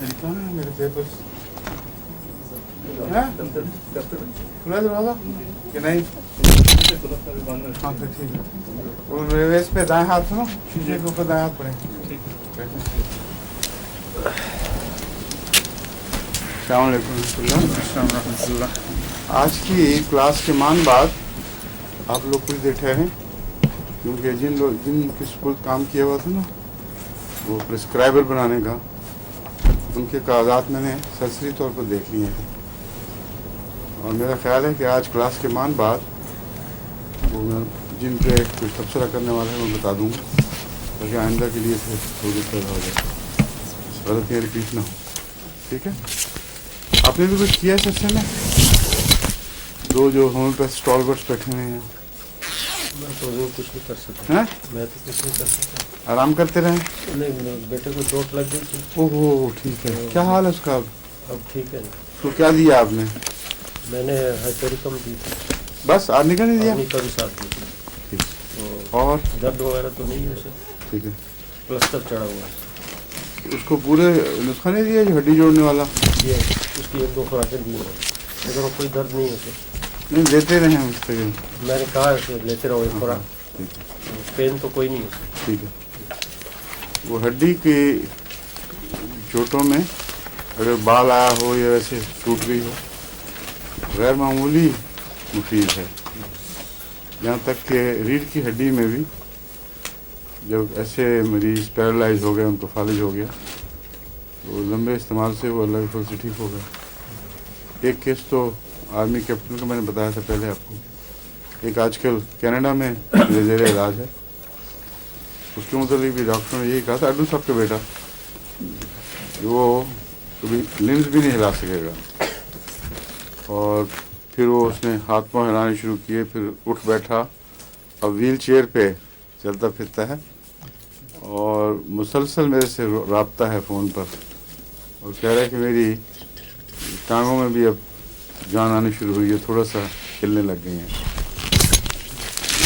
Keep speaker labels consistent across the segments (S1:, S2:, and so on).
S1: میرے پیپرس کھلا دروازہ کہ نہیں؟ ہاں پھر ٹھیک ہے. وہ میرے ویس پہ دائیں ہاتھ سنو، شیشے کے اوپر دائیں ہاتھ پڑیں. السلام علیکم ورحمۃ اللہ.
S2: السلام ورحمۃ اللہ.
S1: آج کی کلاس کے مان بعد آپ لوگ کچھ دیر ٹھہریں، کیونکہ جن کے اسکول کام کیا ہوا تھا نا وہ پرسکرائبر بنانے کا، ان کے کاغذات میں نے سرسری طور پر دیکھ لیے ہیں، اور میرا خیال ہے کہ آج کلاس کے مان بعد وہ میں جن پہ کچھ تبصرہ کرنے والا ہے میں بتا دوں گا، تاکہ آئندہ کے لیے پھر تھوڑی پیدا ہو جائے، غلطیاں رپیٹ نہ ہو. ٹھیک ہے؟ آپ نے بھی کچھ کیا ہے سیکشن میں؟ دو جو ہمیں پہ اسٹالورٹس بیٹھے ہوئے ہیں.
S3: میں تو کچھ نہیں کر سکتا. میں تو کچھ نہیں کر سکتا.
S1: آرام کرتے رہیں؟
S3: نہیں، بیٹے کو چوٹ لگ گئی تھی.
S1: اوہ ٹھیک ہے. کیا حال ہے اس کا اب؟
S3: اب ٹھیک ہے.
S1: تو کیا دیا آپ نے؟
S3: میں نے ہائپریکم دی تھی.
S1: بس آرنی کا نہیں دیا؟
S3: آرنی کا بھی ساتھ دی تھی.
S1: اور
S3: درد وغیرہ تو نہیں ہے اسے.
S1: ٹھیک ہے.
S3: پلسٹر چڑھا ہوا ہے.
S1: اس کو پورے نسخہ نہیں دیا جو ہڈی جوڑنے والا؟
S3: یہ اس کی 1-2 خوراکیں دی ہیں، لیکن کوئی درد نہیں ہے اسے.
S1: نہیں دیتے رہے ہم اس سے.
S3: میں نے کہا اسے لیتے رہو ایک خوراک. پین تو کوئی نہیں ہے.
S1: ٹھیک ہے. وہ ہڈی کی چوٹوں میں اگر بال آیا ہو یا ویسے ٹوٹ گئی ہو، غیر معمولی مفید ہے. یہاں تک کہ ریڑھ کی ہڈی میں بھی جب ایسے مریض پیرالائز ہو گئے، ان کو فالج ہو گیا، تو لمبے استعمال سے وہ اللہ کے فضل سے ٹھیک ہو گیا. ایک کیس تو آرمی کیپٹن کا میں نے بتایا تھا پہلے آپ کو. ایک آج کل کینیڈا میں زیر علاج ہے. اس کے متعلق بھی ڈاکٹر نے یہی کہا تھا، اڈو صاحب کا بیٹا، وہ کبھی لمز بھی نہیں ہلا سکے گا، اور پھر وہ اس نے ہاتھ پاؤں ہلانے شروع کیے، پھر اٹھ بیٹھا، اب ویل چیئر پہ چلتا پھرتا ہے، اور مسلسل میرے سے رابطہ ہے فون پر، اور کہہ رہا ہے کہ میری ٹانگوں میں بھی اب جان آنی شروع ہوئی ہے، تھوڑا سا کھلنے لگ گئی ہیں.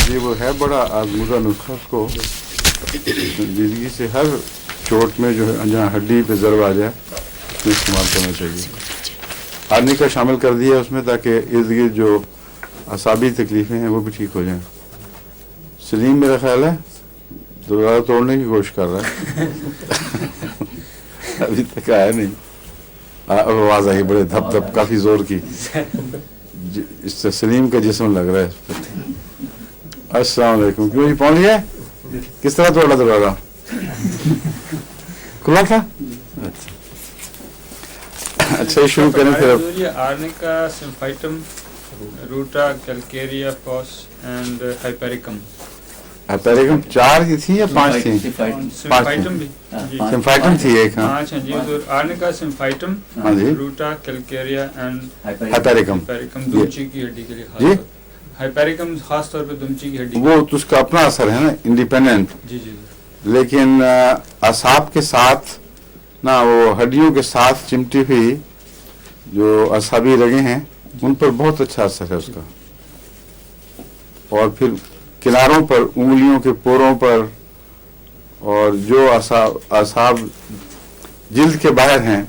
S1: یہ وہ ہے بڑا آزمودہ نسخہ. اس کو زندگی سے ہر چوٹ میں جو ہے جہاں ہڈی پہ ضرب آ جائے اس میں استعمال کرنا چاہیے. آدمی کا شامل کر دیا اس میں، تاکہ ارد گرد جو اعصابی تکلیفیں ہیں وہ بھی ٹھیک ہو جائیں. سلیم میرا خیال ہے دوبارہ توڑنے کی کوشش کر رہا ہے. ابھی تک آیا نہیں. آواز آئی بڑے دھپ دھپ کافی زور کی. اس سے سلیم کا جسم لگ رہا ہے. السلام علیکم. کیوں جی پہنچ گئے؟ کس طرح توڑا دروازہ؟ کھلا تھا؟ اچھا شروع کریں پھر.
S2: آرنیکا سمفائٹم روٹا کیلکیریا فوس اینڈ ہائپریکم.
S1: ہائپریکم 4 کی تھی یا 5 تھی؟
S2: سمفائٹم بھی.
S1: سمفائٹم تھی ایک. ہاں
S2: جی. آرنیکا سمفائٹم روٹا کیلکیریا اینڈ
S1: ہائپریکم
S2: دمچی کی ہڈی کے لیے خاص. ہائپریکم خاص طور پہ دمچی کی ہڈی.
S1: وہ تو اس کا اپنا اثر ہے نا، انڈیپینڈنٹ.
S2: جی.
S1: لیکن اعصاب کے ساتھ نہ، وہ ہڈیوں کے ساتھ چمٹی ہوئی جو اعصابی رگیں ہیں ان پر بہت اچھا اثر ہے اس کا. اور پھر کناروں پر، انگلیوں کے پوروں پر، اور جو اعصاب جلد کے باہر ہیں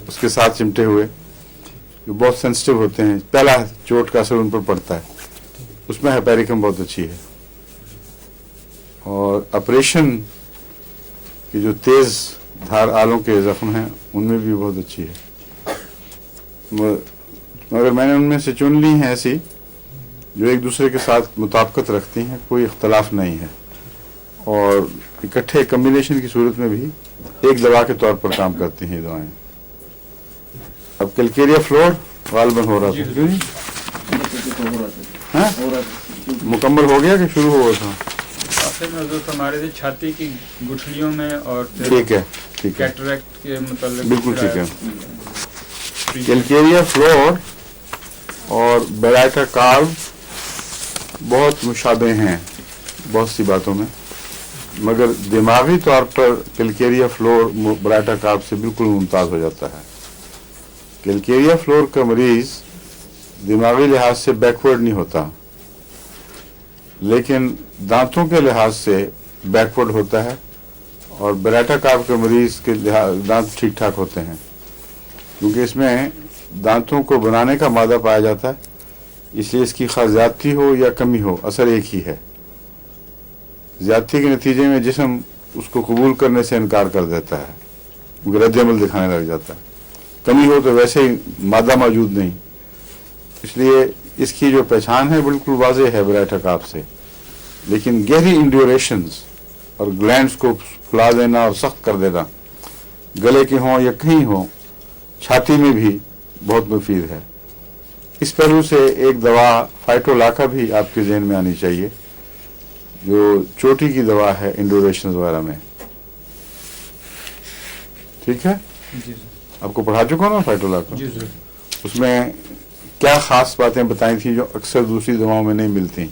S1: اس کے ساتھ چمٹے ہوئے جو بہت سینسٹیو ہوتے ہیں، پہلا چوٹ کا اثر ان پر پڑتا ہے. اس میں ہائپریکم بہت اچھی ہے. اور آپریشن کی جو تیز دھار آلوں کے زخم ہیں ان میں بھی بہت اچھی ہے. مگر میں نے ان میں سے چن لی ہیں ایسی جو ایک دوسرے کے ساتھ مطابقت رکھتی ہیں، کوئی اختلاف نہیں ہے، اور اکٹھے کمبینیشن کی صورت میں بھی ایک دوا کے طور پر کام کرتی ہیں یہ دوائیں. اب کیلکیریا فلور غالباً ہو رہا تھا. کیوں نہیں مکمل ہو گیا کہ شروع ہوا تھا؟
S2: ہمارے چھاتی کی گٹھلیوں میں، اور
S1: ٹھیک ہے
S2: کیٹریکٹ کے متعلق.
S1: بالکل ٹھیک ہے. کیلکیریا فلور اور بیرائٹا کارب بہت مشابہ ہیں بہت سی باتوں میں، مگر دماغی طور پر کیلکیریا فلور بیرائٹا کارب سے بالکل ممتاز ہو جاتا ہے. کیلکیریا فلور کا مریض دماغی لحاظ سے بیکورڈ نہیں ہوتا، لیکن دانتوں کے لحاظ سے بیکورڈ ہوتا ہے، اور بیرائٹا کارب کے مریض کے دانت ٹھیک ٹھاک ہوتے ہیں. क्योंकि इसमें दांतों को बनाने का मादा पाया जाता है, इसलिए इसकी खा ज़्यादती हो या कमी हो असर एक ही है। ज़्यादती के नतीजे में जिस्म उसको कबूल करने से इनकार कर देता है, रद्द-ए-अमल दिखाने लग जाता है। कमी हो तो वैसे ही मादा मौजूद नहीं, इसलिए इसकी जो पहचान है बिल्कुल वाज़ेह है बरैटा काफ से। लेकिन गहरी इंड्यूरेशंस और ग्लैंड्स को फुला देना और सख्त कर देना, गले के हों या कहीं हो, छाती में भी बहुत मुफीद है। इस पहलू से एक दवा फाइटोलाका भी आपके जहन में आनी चाहिए, जो चोटी की दवा है इंड्यूरेशंस वगैरह में। ठीक है,
S2: जी सर।
S1: आपको पढ़ा चुका हूं ना फाइटोलाका?
S2: जी सर।
S1: उसमें क्या खास बातें बताई थी जो अक्सर दूसरी दवाओं में नहीं मिलती?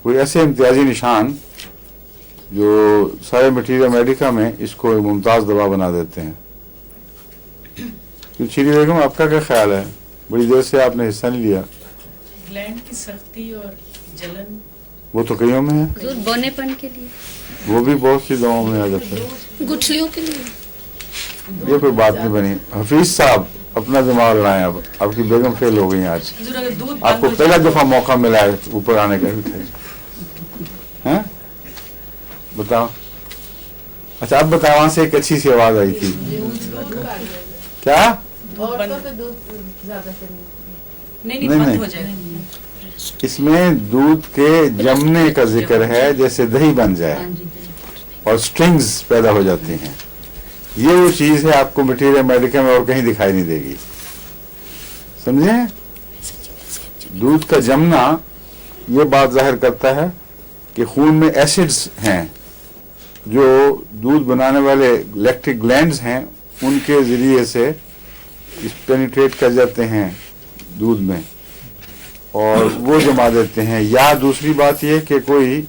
S1: कोई ऐसे इम्तियाजी निशान जो सारे मटीरियल मेडिका में इसको एक मुमताज़ दवा बना देते हैं। शीरी बेगम, आपका क्या ख्याल है? बड़ी देर से आपने हिस्सा नहीं लिया।
S4: ग्लैंड की सख्ती और जलन,
S1: वो तो कईयों में है,
S5: दूध बोनेपन के लिए,
S1: वो भी बहुत सी दवाओं में आ जाता है।
S5: गुठलियों के लिए।
S1: ये कोई बात नहीं बनी। हफीज साहब अपना दिमाग लगाएं, अब आपकी बेगम फेल हो गई आज।
S4: हुजूर अगर दूध
S1: आपको
S4: बंद हो
S1: पहला
S4: जाए-
S1: दफा मौका मिला है ऊपर आने का। हैं? बताओ। अच्छा अब बताओ, वहां से एक अच्छी सी आवाज आई थी। क्या?
S4: औरतों के दूध ज्यादा नहीं
S1: नहीं,
S4: बंद
S1: नहीं।
S4: हो जाए।
S1: इसमें दूध के जमने का जिक्र है, जैसे दही बन जाए और स्ट्रिंग्स पैदा हो जाती हैं। ये वो चीज है आपको मटीरियल मेडिका में और कहीं दिखाई नहीं देगी, समझे? दूध का जमना ये बात जाहिर करता है कि खून में एसिड्स हैं जो दूध बनाने वाले लैक्टिक ग्लैंड्स हैं उनके जरिए से पेनिट्रेट कर जाते हैं दूध में और वो जमा देते हैं। या दूसरी बात यह कि कोई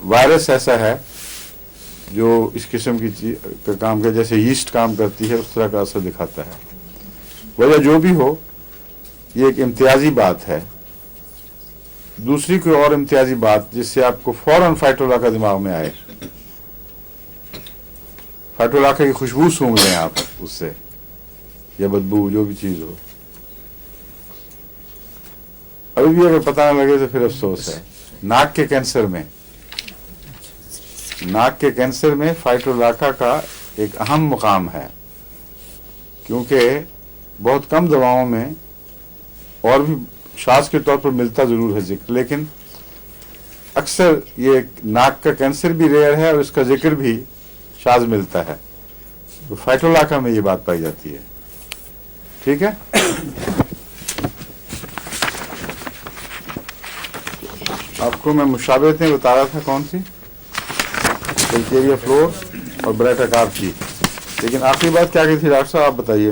S1: वायरस ऐसा है जो इस किस्म की चीज का काम कर, जैसे यीस्ट काम करती है, उस तरह का असर दिखाता है। वजह जो भी हो, ये एक इम्तियाजी बात है। दूसरी कोई और इम्तियाजी बात जिससे आपको फौरन फाइटोलाका दिमाग में आए, फाइटोलाका की खुशबू सूंघ लें आप उससे, या बदबू, जो भी चीज हो। अभी भी अगर पता न लगे तो फिर अफसोस है। नाक के कैंसर में, नाक के कैंसर में फाइटोलाका का एक अहम मुकाम है, क्योंकि बहुत कम दवाओं में और भी शाज़ के तौर पर मिलता जरूर है जिक्र, लेकिन अक्सर ये नाक का कैंसर भी रेयर है और इसका जिक्र भी शाज़ मिलता है। तो फाइटोलाका में ये बात पाई जाती है। ठीक है, आपको मैं मुशाबहतें बता रहा था कौन सी, कैल्केरिया फ्लोर और बरैटा काफ की। लेकिन आखिरी बात क्या की थी डॉक्टर साहब, आप बताइए।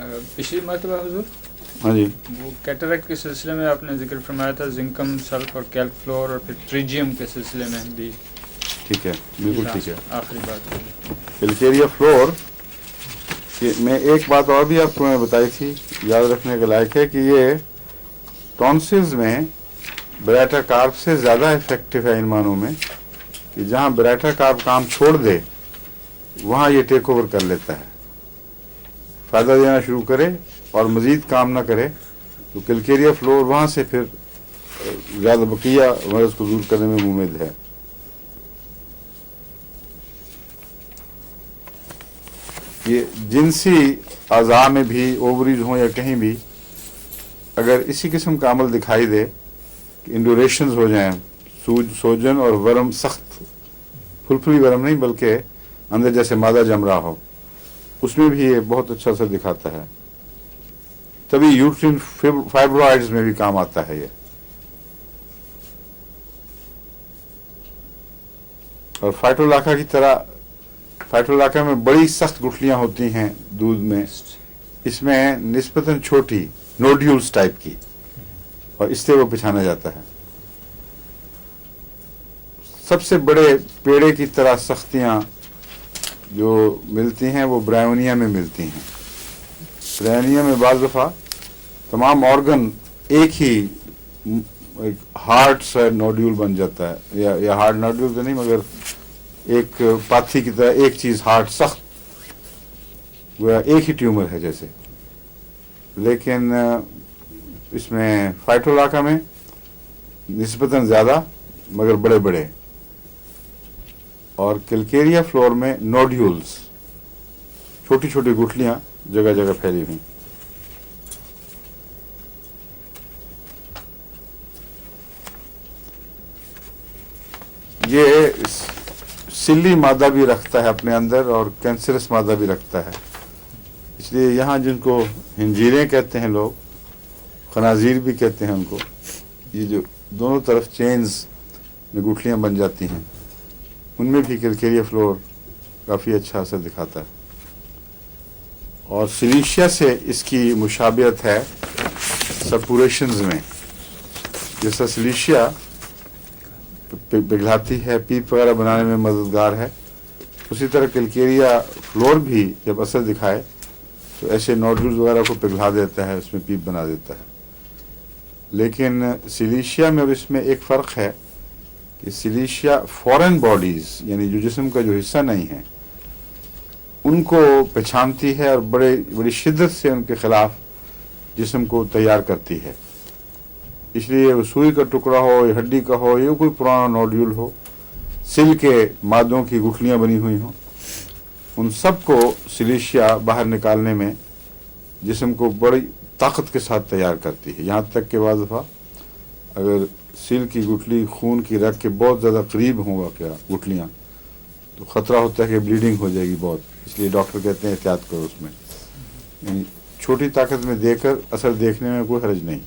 S2: पिछली मरतबा हुजूर
S1: हाँ जी,
S2: वो कैटरेक्ट के सिलसिले में आपने जिक्र फरमाया था जिंकम सल्फ और कैल्क फ्लोर, और फिर ट्रिजियम के सिलसिले में भी।
S1: ठीक है, बिल्कुल ठीक है।
S2: आखिरी बात
S1: कैल्केरिया फ्लोर में एक बात और भी आपको मैं बताई थी, याद रखने के लायक है कि ये टॉन्सिल्स में बरैटा कार्ब से ज़्यादा इफेक्टिव है इन मानों में कि जहाँ बरैटा कार्ब काम छोड़ दे वहाँ ये टेक ओवर कर लेता है, फ़ायदा देना शुरू करे और मज़ीद काम ना करे, तो कैल्केरिया फ्लोर वहाँ से फिर ज़्यादा बकिया मर्ज़ को दूर करने में उम्मीद है। ये जिनसी अज़ा में भी, ओवरीज हों या कहीं भी, अगर इसी किस्म का अमल दिखाई दे कि इंडोरेशंस हो जाएं, सोजन और वर्म, सख्त फुलफुली वर्म नहीं बल्कि अंदर जैसे मादा जम रहा हो, उसमें भी ये बहुत अच्छा असर दिखाता है। तभी यूट्रिन फाइब्रॉइड्स में भी काम आता है ये। और फाइटोलाका की तरह, फाइटोलाका में बड़ी सख्त गुठलियां होती हैं दूध में, इसमें निस्बतन छोटी नोड्यूल्स टाइप की, और इससे वो पिछाना जाता है। सबसे बड़े पेड़े की तरह सख्तियां जो मिलती हैं वो ब्रायोनिया में मिलती हैं। ब्रायोनिया में बाज़ दफ़ा तमाम ऑर्गन एक ही एक हार्ड सा नोड्यूल बन जाता है, या हार्ड नोड्यूल तो नहीं मगर एक पाथी की तरह एक चीज हार्ड सख्त, वह एक ही ट्यूमर है जैसे। लेकिन इसमें फाइटोलाका में निस्बतन ज़्यादा मगर बड़े बड़े, और कैलकेरिया फ्लोर में नोड्यूल्स, छोटी छोटी गुठलियां जगह जगह फैली हुई। ये सिल्ली मादा भी रखता है अपने अंदर और कैंसरस मादा भी रखता है, इसलिए यहाँ जिनको हिंजीरें कहते हैं लोग, खनाजीर भी कहते हैं उनको, ये जो दोनों तरफ चेन्स में गुठलियाँ बन जाती हैं, उनमें भी कैलकेरिया फ्लोर काफ़ी अच्छा असर दिखाता है। और सिलीशिया से इसकी मुशाबियत है सपुरेशंस में, जैसा सिलीशिया पिघलाती है, पीप वगैरह बनाने में मददगार है, उसी तरह कैलकेरिया फ्लोर भी जब असर दिखाए तो ऐसे नोड्यूल्स वगैरह को पिघला देता है, उसमें पीप बना देता है। लेकिन सिलीशिया में और इसमें एक फ़र्क है कि सिलीशिया फॉरेन बॉडीज़, यानी जो जिस्म का जो हिस्सा नहीं है, उनको पहचानती है और बड़ी शिद्दत से उनके ख़िलाफ़ जिस्म को तैयार करती है। इसलिए वो सुई का टुकड़ा हो या हड्डी का हो या कोई पुराना नोड्यूल हो, सिल के मादों की गुठलियाँ बनी हुई हों, उन सब को सिलीशिया बाहर निकालने में जिस्म को बड़ी ताकत के साथ तैयार करती है। यहाँ तक कि बाज़ दफ़ा अगर सिल की गुठली खून की रग के बहुत ज़्यादा करीब होगा क्या गुठलियाँ, तो ख़तरा होता है कि ब्लीडिंग हो जाएगी बहुत, इसलिए डॉक्टर कहते हैं एहतियात करो उसमें। यानी छोटी ताकत में देकर असर देखने में कोई हर्ज नहीं,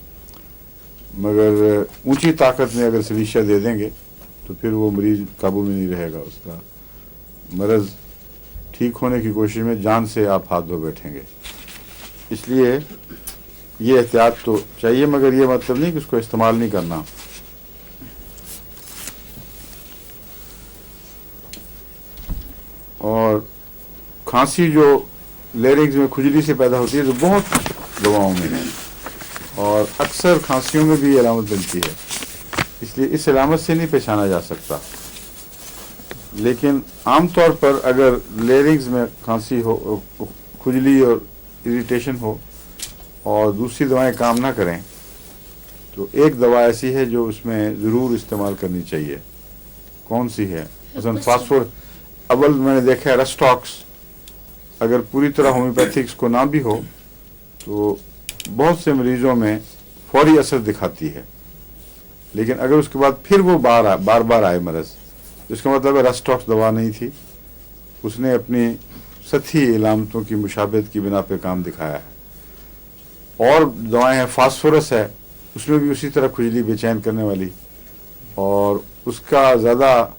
S1: मगर ऊंची ताकत में अगर सिलीशिया दे देंगे तो फिर वो मरीज काबू में नहीं रहेगा, उसका मरज़ ठीक होने की कोशिश में जान से आप हाथ धो बैठेंगे। इसलिए ये एहतियात तो चाहिए, मगर ये मतलब नहीं कि उसको इस्तेमाल नहीं करना। और खांसी जो लेरिंग्स में खुजली से पैदा होती है तो बहुत दवाओं में है, और अक्सर खांसियों में भी अलामत मिलती है, इसलिए इस अलामत से नहीं पहचाना जा सकता। लेकिन आमतौर पर अगर लेरिंग्स में खांसी हो, खुजली और इरिटेशन हो और दूसरी दवाएं काम ना करें, तो एक दवा ऐसी है जो उसमें ज़रूर इस्तेमाल करनी चाहिए। कौन सी है? मसलन फास्फोर, अव्वल मैंने देखा है रस्टॉक्स, अगर पूरी तरह होम्योपैथिक्स को ना भी हो तो बहुत से मरीजों में फौरी असर दिखाती है, लेकिन अगर उसके बाद फिर वो बार बार आए मरज़, इसका मतलब है रस्टॉक्स दवा नहीं थी, उसने अपनी सतही इलामतों की मुशाबहत की बिना पे काम दिखाया है। और दवाएं हैं, फास्फोरस है, उसमें भी उसी तरह खुजली बेचैन करने वाली, और उसका ज़्यादा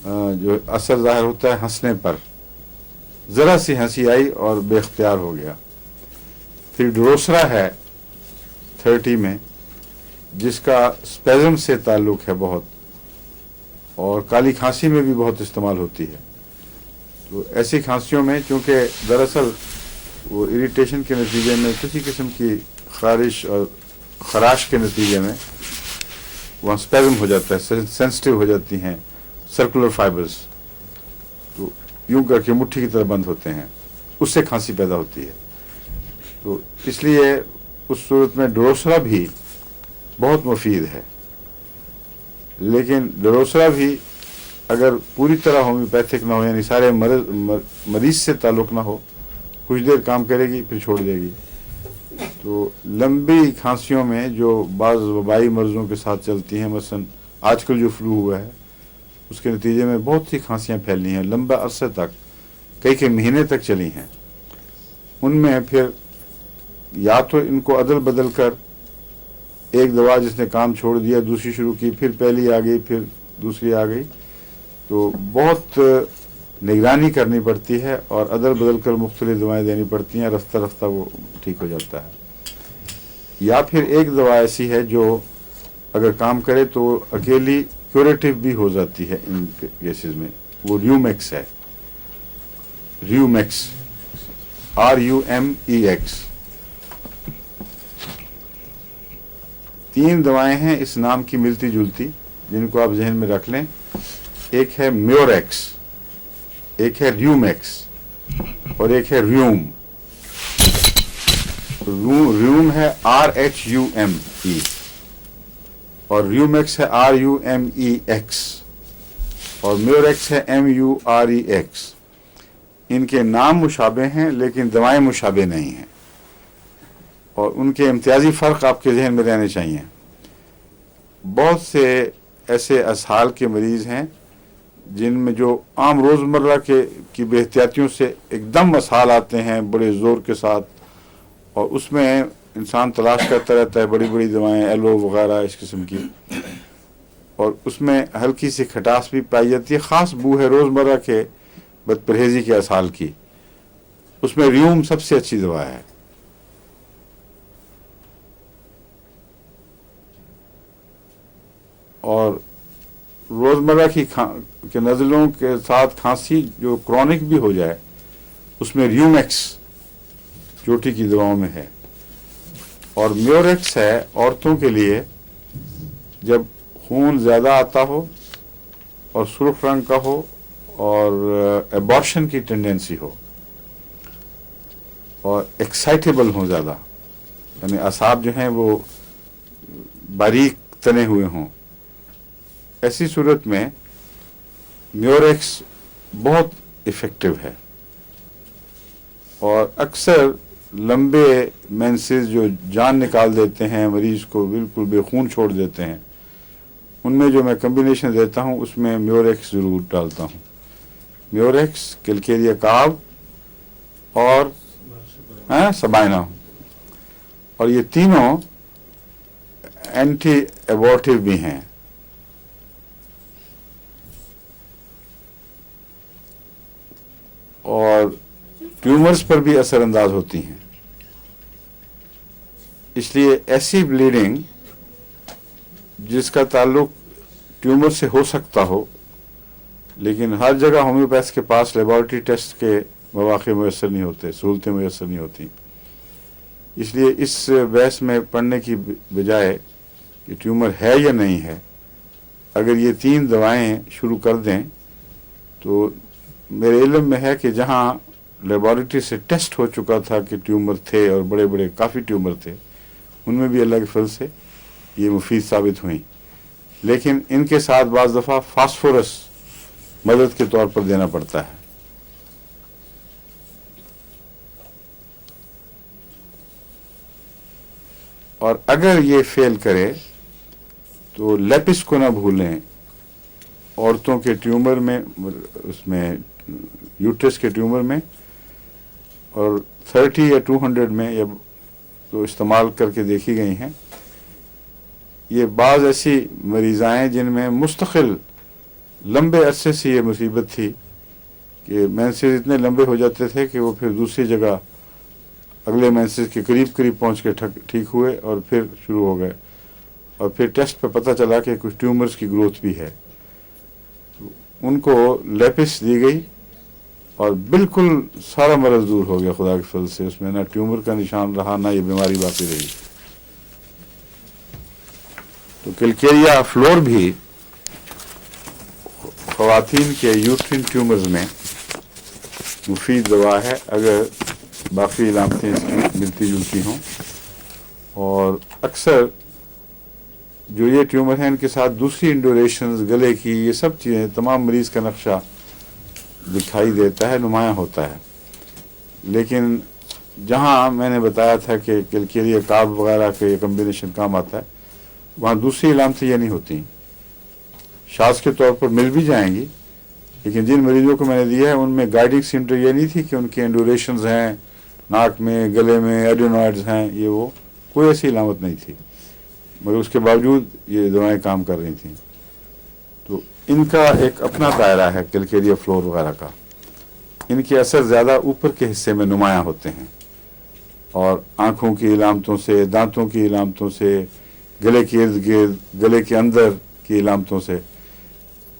S1: जो असर ज़ाहिर होता है हंसने पर, ज़रा सी हंसी आई और बेख्तियार हो गया। फिर डोरोसरा है 30 में, जिसका स्पेज़म से ताल्लुक़ है बहुत, और काली खांसी में भी बहुत इस्तेमाल होती है। तो ऐसी खांसियों में चूँकि दरअसल वो इरिटेशन के नतीजे में किसी किस्म की खारिश और खराश के नतीजे में वहाँ स्पेज़म हो जाता है, सेंसिटिव हो जाती हैं सर्कुलर फाइबर्स, तो यूं करके मुट्ठी की तरह बंद होते हैं, उससे खांसी पैदा होती है। तो इसलिए उस सूरत में डोरोसरा भी बहुत मुफीद है, लेकिन डोरोसरा भी अगर पूरी तरह होम्योपैथिक ना हो, यानी सारे मरीज से ताल्लुक़ ना हो, कुछ देर काम करेगी फिर छोड़ देगी। तो लंबी खांसियों में जो बाज़ वबाई मर्ज़ों के साथ चलती हैं, मसलन आजकल जो फ्लू हुआ है उसके नतीजे में बहुत सी खांसियाँ फैली हैं, लंबा अरसे तक, कई महीने तक चली हैं। उनमें फिर या तो इनको अदल बदल कर एक दवा जिसने काम छोड़ दिया दूसरी शुरू की, फिर पहली आ गई फिर दूसरी आ गई, तो बहुत निगरानी करनी पड़ती है और अदल बदल कर मुख्तलिफ दवाएँ देनी पड़ती हैं, रफ्ता रफ्ता वो ठीक हो जाता है। या फिर एक दवा ऐसी है जो अगर काम करे तो अकेली क्यूरेटिव भी हो जाती है इन केसेस में, वो र्यूमेक्स है, र्यूमेक्स, RUMEX। 3 दवाएं हैं इस नाम की मिलती जुलती, जिनको आप जहन में रख लें। एक है म्योरेक्स, एक है र्यूमेक्स और एक है र्यूम। र्यूम है RHUME और र्यूमेक्स है RUMEX और म्योरेक्स है MUREX। इनके नाम मुशाबे हैं लेकिन दवाएं मुशाबे नहीं हैं और उनके इम्तियाजी फ़र्क आपके जहन में रहने चाहिए। बहुत से ऐसे असहाल के मरीज़ हैं जिनमें जो आम रोज़मर्रा की बेहतियातियों से एकदम असहाल आते हैं बड़े ज़ोर के साथ, और उसमें इंसान तलाश करता रहता है बड़ी बड़ी दवाएं एलो वगैरह इस किस्म की, और उसमें हल्की सी खटास भी पाई जाती है, ख़ास बू है रोज़मर्रा के बदपरहेज़ी के असहाल की। उसमें र्यूम सबसे अच्छी दवा है। और रोज़मर्रा के नज़लों के साथ खांसी जो क्रॉनिक भी हो जाए उसमें र्यूमेक्स चोटी की दवाओं में है। और म्योरेक्स है औरतों के लिए जब खून ज़्यादा आता हो और सुर्ख रंग का हो और एबॉर्शन की टेंडेंसी हो और एक्साइटेबल हो ज़्यादा, यानी असाब जो हैं वो बारीक तने हुए हों, ऐसी सूरत में म्योरेक्स बहुत इफ़ेक्टिव है। और अक्सर लंबे मेंसेस जो जान निकाल देते हैं, मरीज़ को बिल्कुल बेखून छोड़ देते हैं, उनमें जो मैं कम्बिनेशन देता हूँ उसमें म्योरेक्स ज़रूर डालता हूँ। म्योरेक्स, कैलकेरिया कार्ब और सबाइना, और ये तीनों एंटी एबॉर्टिव भी हैं। और ट्यूमर्स पर भी असरअंदाज होती हैं। इसलिए ऐसी ब्लीडिंग जिसका ताल्लुक ट्यूमर से हो सकता हो, लेकिन हर जगह होम्योपैथ के पास लेबॉरेटरी टेस्ट के मौके मैसर नहीं होते, सहूलतें मैसर नहीं होती। इसलिए इस बहस में पढ़ने की बजाय कि ट्यूमर है या नहीं है, अगर ये 3 दवाएं शुरू कर दें तो मेरे इल्म में है कि जहाँ लेबॉरेटरी से टेस्ट हो चुका था कि ट्यूमर थे और बड़े बड़े काफ़ी ट्यूमर थे, उनमें भी अल्लाह के फजल से ये मुफीद साबित हुई। लेकिन इनके साथ बाज़ दफ़ा फास्फोरस मदद के तौर पर देना पड़ता है। और अगर ये फेल करे तो लेपिस को ना भूलें। औरतों के ट्यूमर में, उसमें यूट्रस के ट्यूमर में, और 30 या 200 में ये तो इस्तेमाल करके देखी गई हैं। ये बाज़ ऐसी मरीज़ाएँ जिनमें मुस्तकिल लंबे अरसे से ये मुसीबत थी कि मेंसेस इतने लंबे हो जाते थे कि वो फिर दूसरी जगह अगले मेंसेस के करीब करीब पहुंच के ठीक हुए और फिर शुरू हो गए, और फिर टेस्ट पे पता चला कि कुछ ट्यूमर्स की ग्रोथ भी है। उनको लेपिस दी गई और बिल्कुल सारा मरज़ दूर हो गया खुदा के फजल से। उसमें ना ट्यूमर का निशान रहा, ना ये बीमारी बाकी रही। तो कैलकेरिया फ्लोर भी ख़वातीन के यूट्रिन ट्यूमर्स में मुफीद दवा है अगर बाकी इलामतें इसकी मिलती जुलती हों। और अक्सर जो ये ट्यूमर हैं इनके साथ दूसरी इंडोरेशंस, गले की, ये सब चीज़ें, तमाम मरीज़ का नक्शा दिखाई देता है, नुमायाँ होता है। लेकिन जहाँ मैंने बताया था कि कैलकेरिया कार्ब वगैरह के ये कम्बिनेशन काम आता है, वहाँ दूसरी इलामतें ये नहीं होती। शाज़ के तौर पर मिल भी जाएंगी, लेकिन जिन मरीजों को मैंने दिया है उनमें गाइडिंग सिम्टम ये नहीं थी कि उनके इंडोरेशंस हैं, नाक में, गले में एडिनॉइड्स हैं, ये वो कोई ऐसी इलामत नहीं थी, मगर उसके बावजूद ये दवाएं काम कर रही थी। तो इनका एक अपना दायरा है कैलकेरिया फ्लोर वगैरह का। इनके असर ज़्यादा ऊपर के हिस्से में नुमायाँ होते हैं और आँखों की इलामतों से, दांतों की इलामतों से, गले के इर्द गिर्द, गले के अंदर की इलामतों से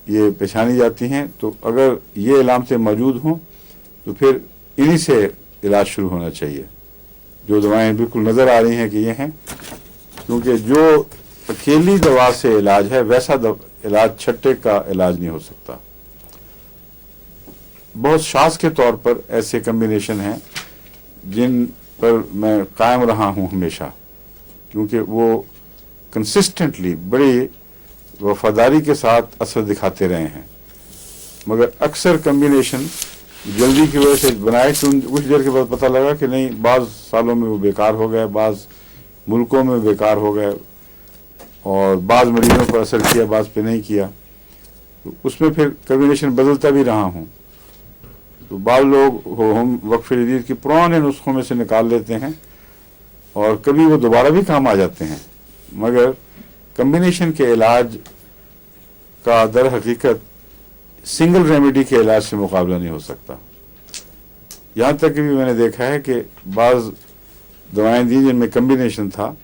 S1: ये पहचानी जाती हैं। तो अगर ये इलामतें मौजूद हों तो फिर इन्हीं से इलाज शुरू होना चाहिए। जो दवाएं बिल्कुल नज़र आ रही हैं कि ये हैं, क्योंकि जो अकेली दवा से इलाज है वैसा इलाज छट्टे का इलाज नहीं हो सकता। बहुत शाज़ के तौर पर ऐसे कम्बिनेशन हैं जिन पर मैं कायम रहा हूँ हमेशा, क्योंकि वो कंसिस्टेंटली बड़ी वफादारी के साथ असर दिखाते रहे हैं। मगर अक्सर कम्बिनेशन जल्दी की वजह से बनाए तो कुछ देर के बाद पता लगा कि नहीं, बाज़ सालों में वो बेकार हो गए, बाज़ मुल्कों में बेकार हो गए, और बाज़ मरीजों पर असर किया, बाज़ पे नहीं किया। तो उसमें फिर कम्बिनेशन बदलता भी रहा हूँ। तो बाज़ लोग हम वक्फ जदीद के पुराने नुस्खों में से निकाल लेते हैं और कभी वो दोबारा भी काम आ जाते हैं, मगर कम्बिनेशन के इलाज का दर हकीकत सिंगल रेमेडी के इलाज से मुकाबला नहीं हो सकता। यहाँ तक कि भी मैंने देखा है कि बाज़ दवाएं दी जिनमें कम्बिनेशन था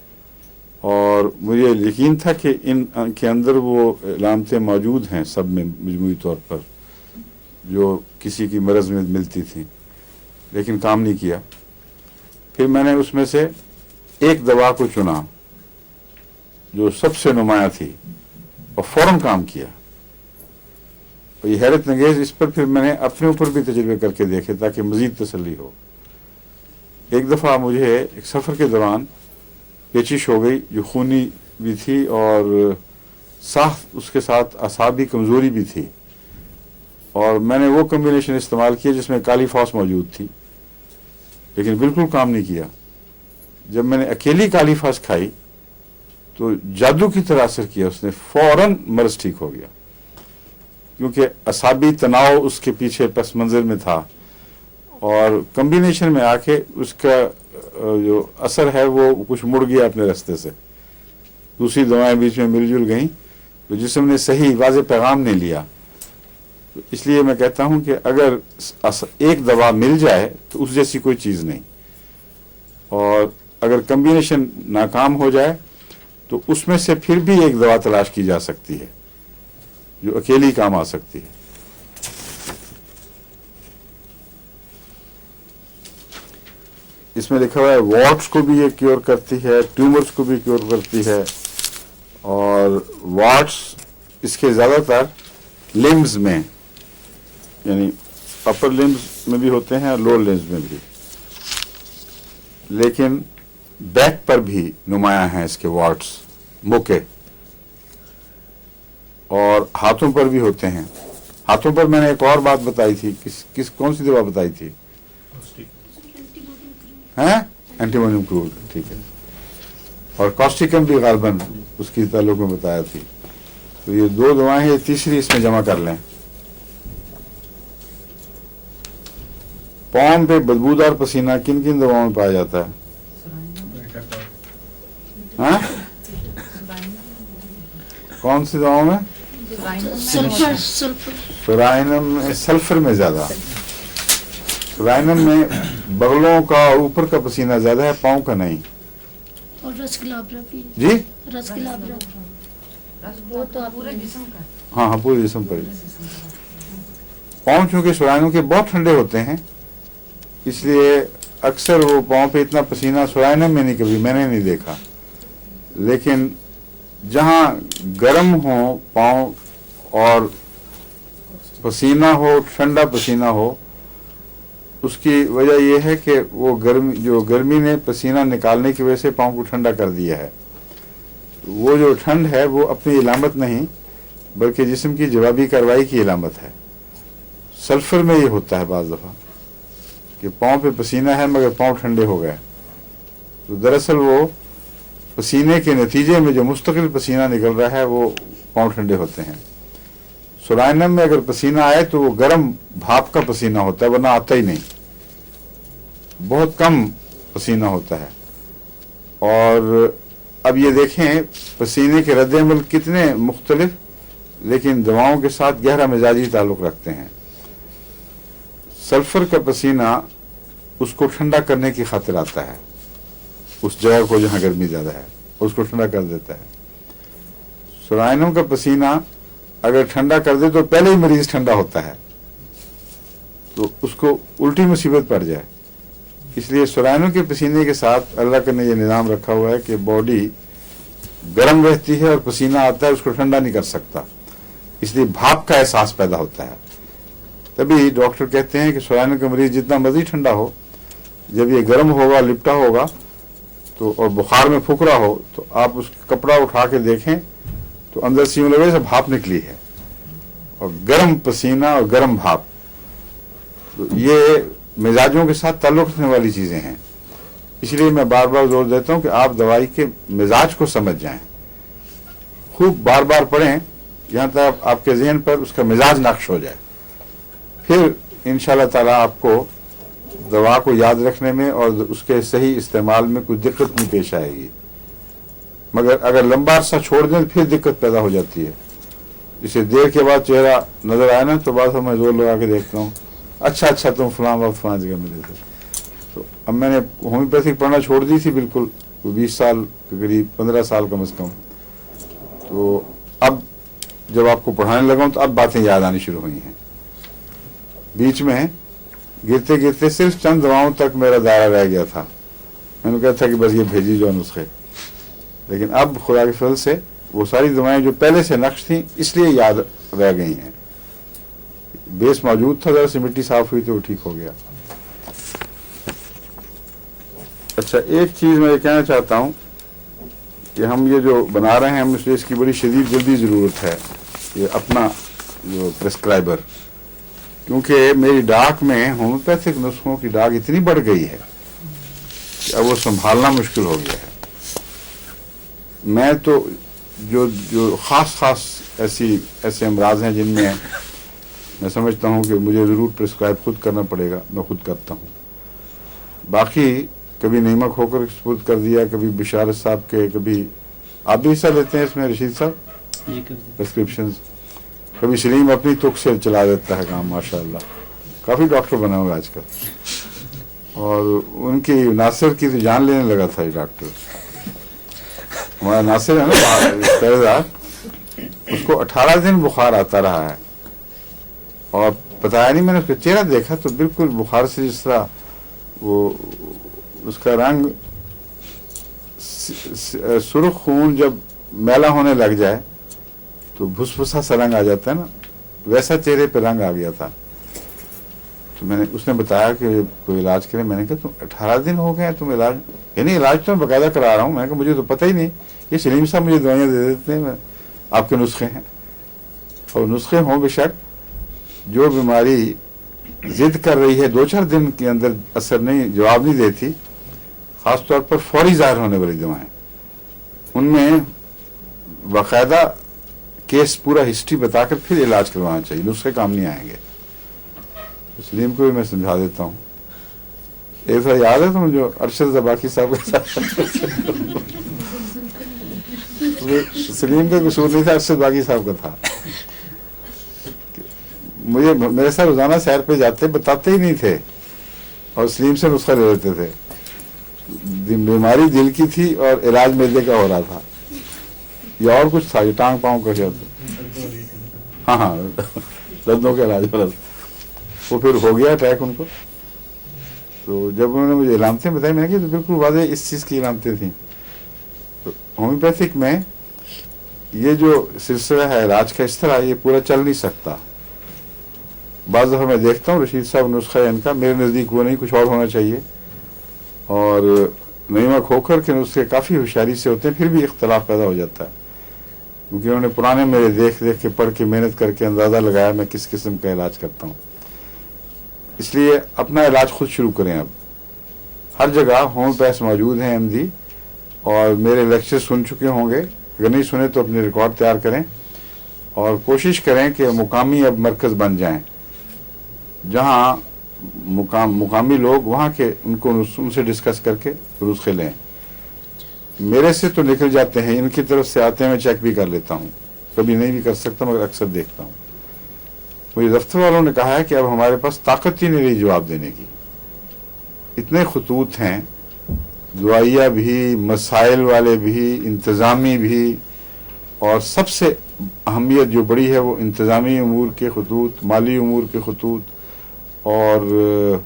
S1: और मुझे यकीन था कि इन के अंदर वो इलामतें मौजूद हैं सब में मजमूई तौर पर जो किसी की मरज़ में मिलती थी, लेकिन काम नहीं किया। फिर मैंने उसमें से एक दवा को चुना जो सबसे नुमाया थी और फ़ौरन काम किया। और ये हैरत अंगेज़, इस पर फिर मैंने अपने ऊपर भी तजुर्बे करके देखे ताकि मज़ीद तसल्ली हो। एक दफ़ा मुझे एक सफ़र के दौरान पेचिश हो गई जो खूनी भी थी और साथ उसके साथ असाबी कमज़ोरी भी थी, और मैंने वो कम्बिनेशन इस्तेमाल किया जिसमें काली फॉस मौजूद थी, लेकिन बिल्कुल काम नहीं किया। जब मैंने अकेली काली फॉस खाई तो जादू की तरह असर किया, उसने फ़ौरन मर्ज़ ठीक हो गया, क्योंकि असाबी तनाव उसके पीछे पस मंज़र में था और कम्बिनेशन में आके उसका जो असर है वो कुछ मुड़ गया अपने रास्ते से। दूसरी दवाएं बीच में मिलजुल गईं तो जिस्म ने सही वाज़े पैगाम नहीं लिया। तो इसलिए मैं कहता हूं कि अगर एक दवा मिल जाए तो उस जैसी कोई चीज़ नहीं, और अगर कम्बिनेशन नाकाम हो जाए तो उसमें से फिर भी एक दवा तलाश की जा सकती है जो अकेली काम आ सकती है। इसमें लिखा हुआ है वॉट्स को भी ये क्योर करती है, ट्यूमर्स को भी क्योर करती है, और वॉट्स इसके ज़्यादातर लिम्स में यानी अपर लिम्स में भी होते हैं और लोअर लिम्स में भी, लेकिन बैक पर भी नुमाया हैं इसके वॉट्स, मोके, और हाथों पर भी होते हैं। हाथों पर मैंने एक और बात बताई थी, कौन सी दवा बताई थी? हैं? एंटीमोनियम क्लोराइड, ठीक है, और कॉस्टिकम भी गालबन उसकी ताल्लुक में बताया थी। तो ये दो दवाएं हैं, तीसरी इसमें जमा कर लें। पाँव पे बदबूदार पसीना किन किन दवाओं में पाया जाता है? हाँ? कौन सी दवाओं में? सुराइनम में, सल्फर में ज्यादा। सुराइनम में बगलों का ऊपर का पसीना ज्यादा है, पाँव का नहीं।
S5: और रसगुल्ला भी
S1: जी,
S5: रसगुल्ला वो तो पूरे जिस्म का।
S1: हाँ हाँ, पूरे जिस्म पर। पाँव चूंकि सुराइनों के बहुत ठंडे होते हैं, इसलिए अक्सर वो पाँव पे इतना पसीना सुराइनम में नहीं, कभी मैंने नहीं देखा। लेकिन जहाँ गर्म हो पाँव और पसीना हो, ठंडा पसीना हो, उसकी वजह यह है कि वो गर्मी ने पसीना निकालने की वजह से पाँव को ठंडा कर दिया है। वो जो ठंड है वो अपनी इलामत नहीं बल्कि जिस्म की जवाबी कार्रवाई की इलामत है। सल्फर में ये होता है बाज़ दफ़ा कि पाँव पे पसीना है मगर पाँव ठंडे हो गए, तो दरअसल वो पसीने के नतीजे में जो मुस्तकिल पसीना निकल रहा है वो पाँव ठंडे होते हैं। सुराइनम में अगर पसीना आए तो वो गर्म भाप का पसीना होता है, वरना आता ही नहीं, बहुत कम पसीना होता है। और अब ये देखें पसीने के रद्द-ए-अमल कितने मुख्तलिफ लेकिन दवाओं के साथ गहरा मिजाजी ताल्लुक़ रखते हैं। सल्फर का पसीना उसको ठंडा करने की खातिर आता है, उस जगह को जहाँ गर्मी ज़्यादा है उसको ठंडा कर देता है। सुराइनम का पसीना अगर ठंडा कर दे तो पहले ही मरीज ठंडा होता है, तो उसको उल्टी मुसीबत पड़ जाए। इसलिए सुराइनों के पसीने के साथ अल्लाह का ने यह निज़ाम रखा हुआ है कि बॉडी गर्म रहती है और पसीना आता है, उसको ठंडा नहीं कर सकता, इसलिए भाप का एहसास पैदा होता है। तभी डॉक्टर कहते हैं कि सोयाना का मरीज जितना मर्जी ठंडा हो, जब ये गर्म होगा, लिपटा होगा तो और बुखार में फूक रहा हो तो आप उसका कपड़ा उठा के देखें तो अंदर से यूं लगे से भाप निकली है, और गर्म पसीना और गर्म भाप, तो ये मिजाजों के साथ ताल्लुक रखने वाली चीजें हैं। इसलिए मैं बार बार जोर देता हूं कि आप दवाई के मिजाज को समझ जाएं, खूब बार बार पढ़ें, यहां तक आपके जहन पर उसका मिजाज नक्श हो जाए, फिर इंशाल्लाह ताला आपको दवा को याद रखने में और उसके सही इस्तेमाल में कोई दिक्कत नहीं पेश आएगी। मगर अगर लंबा अरसा छोड़ दें तो फिर दिक्कत पैदा हो जाती है। इसे देर के बाद चेहरा नजर आए ना तो बाद मैं जोर लगा के देखता हूँ, अच्छा तुम फलां वक्त फलां जगह मिले थे। तो अब मैंने होम्योपैथिक पढ़ना छोड़ दी थी बिल्कुल, 20 साल के करीब, 15 साल कम से कम। तो अब जब आपको पढ़ाने लगा हूं तो अब बातें याद आनी शुरू हुई हैं। बीच में गिरते गिरते सिर्फ चंद दवाओं तक मेरा दायरा रह गया था, मैंने कहा था कि बस ये भेजी जो नुस्खे, लेकिन अब खुदा के फजल से वो सारी दवाएं जो पहले से नक्श थी इसलिए याद रह गई हैं। बेस मौजूद था, जरा से मिट्टी साफ हुई तो वो ठीक हो गया। अच्छा, एक चीज मैं ये कहना चाहता हूं कि हम ये जो बना रहे हैं, हमें इसकी बड़ी शदीद जल्दी जरूरत है, ये अपना जो प्रेस्क्राइबर, क्योंकि मेरी डाक में होम्योपैथिक नुस्खों की डाक इतनी बढ़ गई है कि अब वो संभालना मुश्किल हो गया है। मैं तो जो खास ऐसे अमराज हैं जिनमें मैं समझता हूं कि मुझे जरूर प्रिस्क्राइब खुद करना पड़ेगा, मैं खुद करता हूं। बाकी कभी नीमक होकर सपुर्द कर दिया, कभी बिशारत साहब के, कभी आप भी हिस्सा लेते हैं इसमें रशीद साहब प्रेस्क्रिप्शन, कभी सलीम अपनी तुक से चला देता है काम, माशाअल्लाह काफी डॉक्टर बना हुआ आजकल। और उनकी नासिर की तो जान लेने लगा था ये डॉक्टर, हमारा नासिर है ना पहरेदार, उसको 18 दिन बुखार आता रहा है और बताया नहीं, मैंने उसका चेहरा देखा तो बिल्कुल बुखार से जिस तरह वो उसका रंग सुर्ख खून जब मैला होने लग जाए तो भुसभुसा सा रंग आ जाता है ना, वैसा चेहरे पे रंग आ गया था। तो मैंने, उसने बताया कि कोई इलाज करें, मैंने कहा तुम 18 दिन हो गए तुम इलाज, यानी इलाज तो मैं बाकायदा करा रहा हूँ। मैंने कहा मुझे तो पता ही नहीं, ये सलीम साहब मुझे दवाइयाँ दे देते हैं, आपके नुस्खे हैं। और नुस्खे हों बेशक, जो बीमारी जिद कर रही है 2-4 दिन के अंदर असर नहीं, जवाब नहीं देती, खास तौर पर फौरी जाहिर होने वाली दवाएं, उनमें बाकायदा केस पूरा हिस्ट्री बताकर फिर इलाज करवाना चाहिए, नुस्खे काम नहीं आएंगे। सलीम को भी मैं समझा देता हूँ। एक बार याद है तुम जो अरशद ज़बाकी साहब के साथ सलीम का कसूर नहीं था, अरशद ज़बाकी साहब का था। मुझे, मेरे साथ रोजाना सैर पे जाते, बताते ही नहीं थे और सलीम से नुस्खा ले लेते थे। बीमारी दिल की थी और इलाज मैदे का हो रहा था या और कुछ था, ये टांग पाँव का क्या, हाँ दर्दों का इलाज वाला, वो फिर हो गया अटैक उनको। तो जब उन्होंने मुझे इलामतें बताई, मैंने कहा तो बिल्कुल वाज़ेह इस चीज़ की इलामतें थी। तो होम्योपैथिक में ये जो सिलसिला है इलाज का, इस तरह ये पूरा चल नहीं सकता। बाज़ दफ़ा मैं देखता हूँ रशीद साहब नुस्खा इनका, मेरे नज़दीक वो नहीं, कुछ और होना चाहिए। और नीमक होकर के नुस्खे काफ़ी होशियारी से होते हैं, फिर भी इख्तलाफ पैदा हो जाता है, क्योंकि उन्होंने पुराने मेरे देख देख के, पढ़ के, मेहनत करके अंदाज़ा लगाया मैं किस किस्म का इलाज करता हूँ। इसलिए अपना इलाज खुद शुरू करें। अब हर जगह होम्योपैथ मौजूद हैं MD, और मेरे लेक्चर सुन चुके होंगे, अगर नहीं सुने तो अपने रिकॉर्ड तैयार करें और कोशिश करें कि मुकामी अब मरकज़ बन जाएं, जहाँ मुकामी लोग वहाँ के उनको उनसे डिस्कस करके नुस्खे लें। मेरे से तो निकल जाते हैं, इनकी तरफ से आते हैं, मैं चेक भी कर लेता हूँ, कभी नहीं भी कर सकता मगर अक्सर देखता हूँ। मुझे दफ्तर वालों ने कहा है कि अब हमारे पास ताकत ही नहीं रही जवाब देने की, इतने खतूत हैं, दुआइया भी, मसाइल वाले भी, इंतज़ामी भी, और सबसे अहमियत जो बड़ी है वो इंतज़ामी उमूर के खतूत, माली उमूर के खतूत, और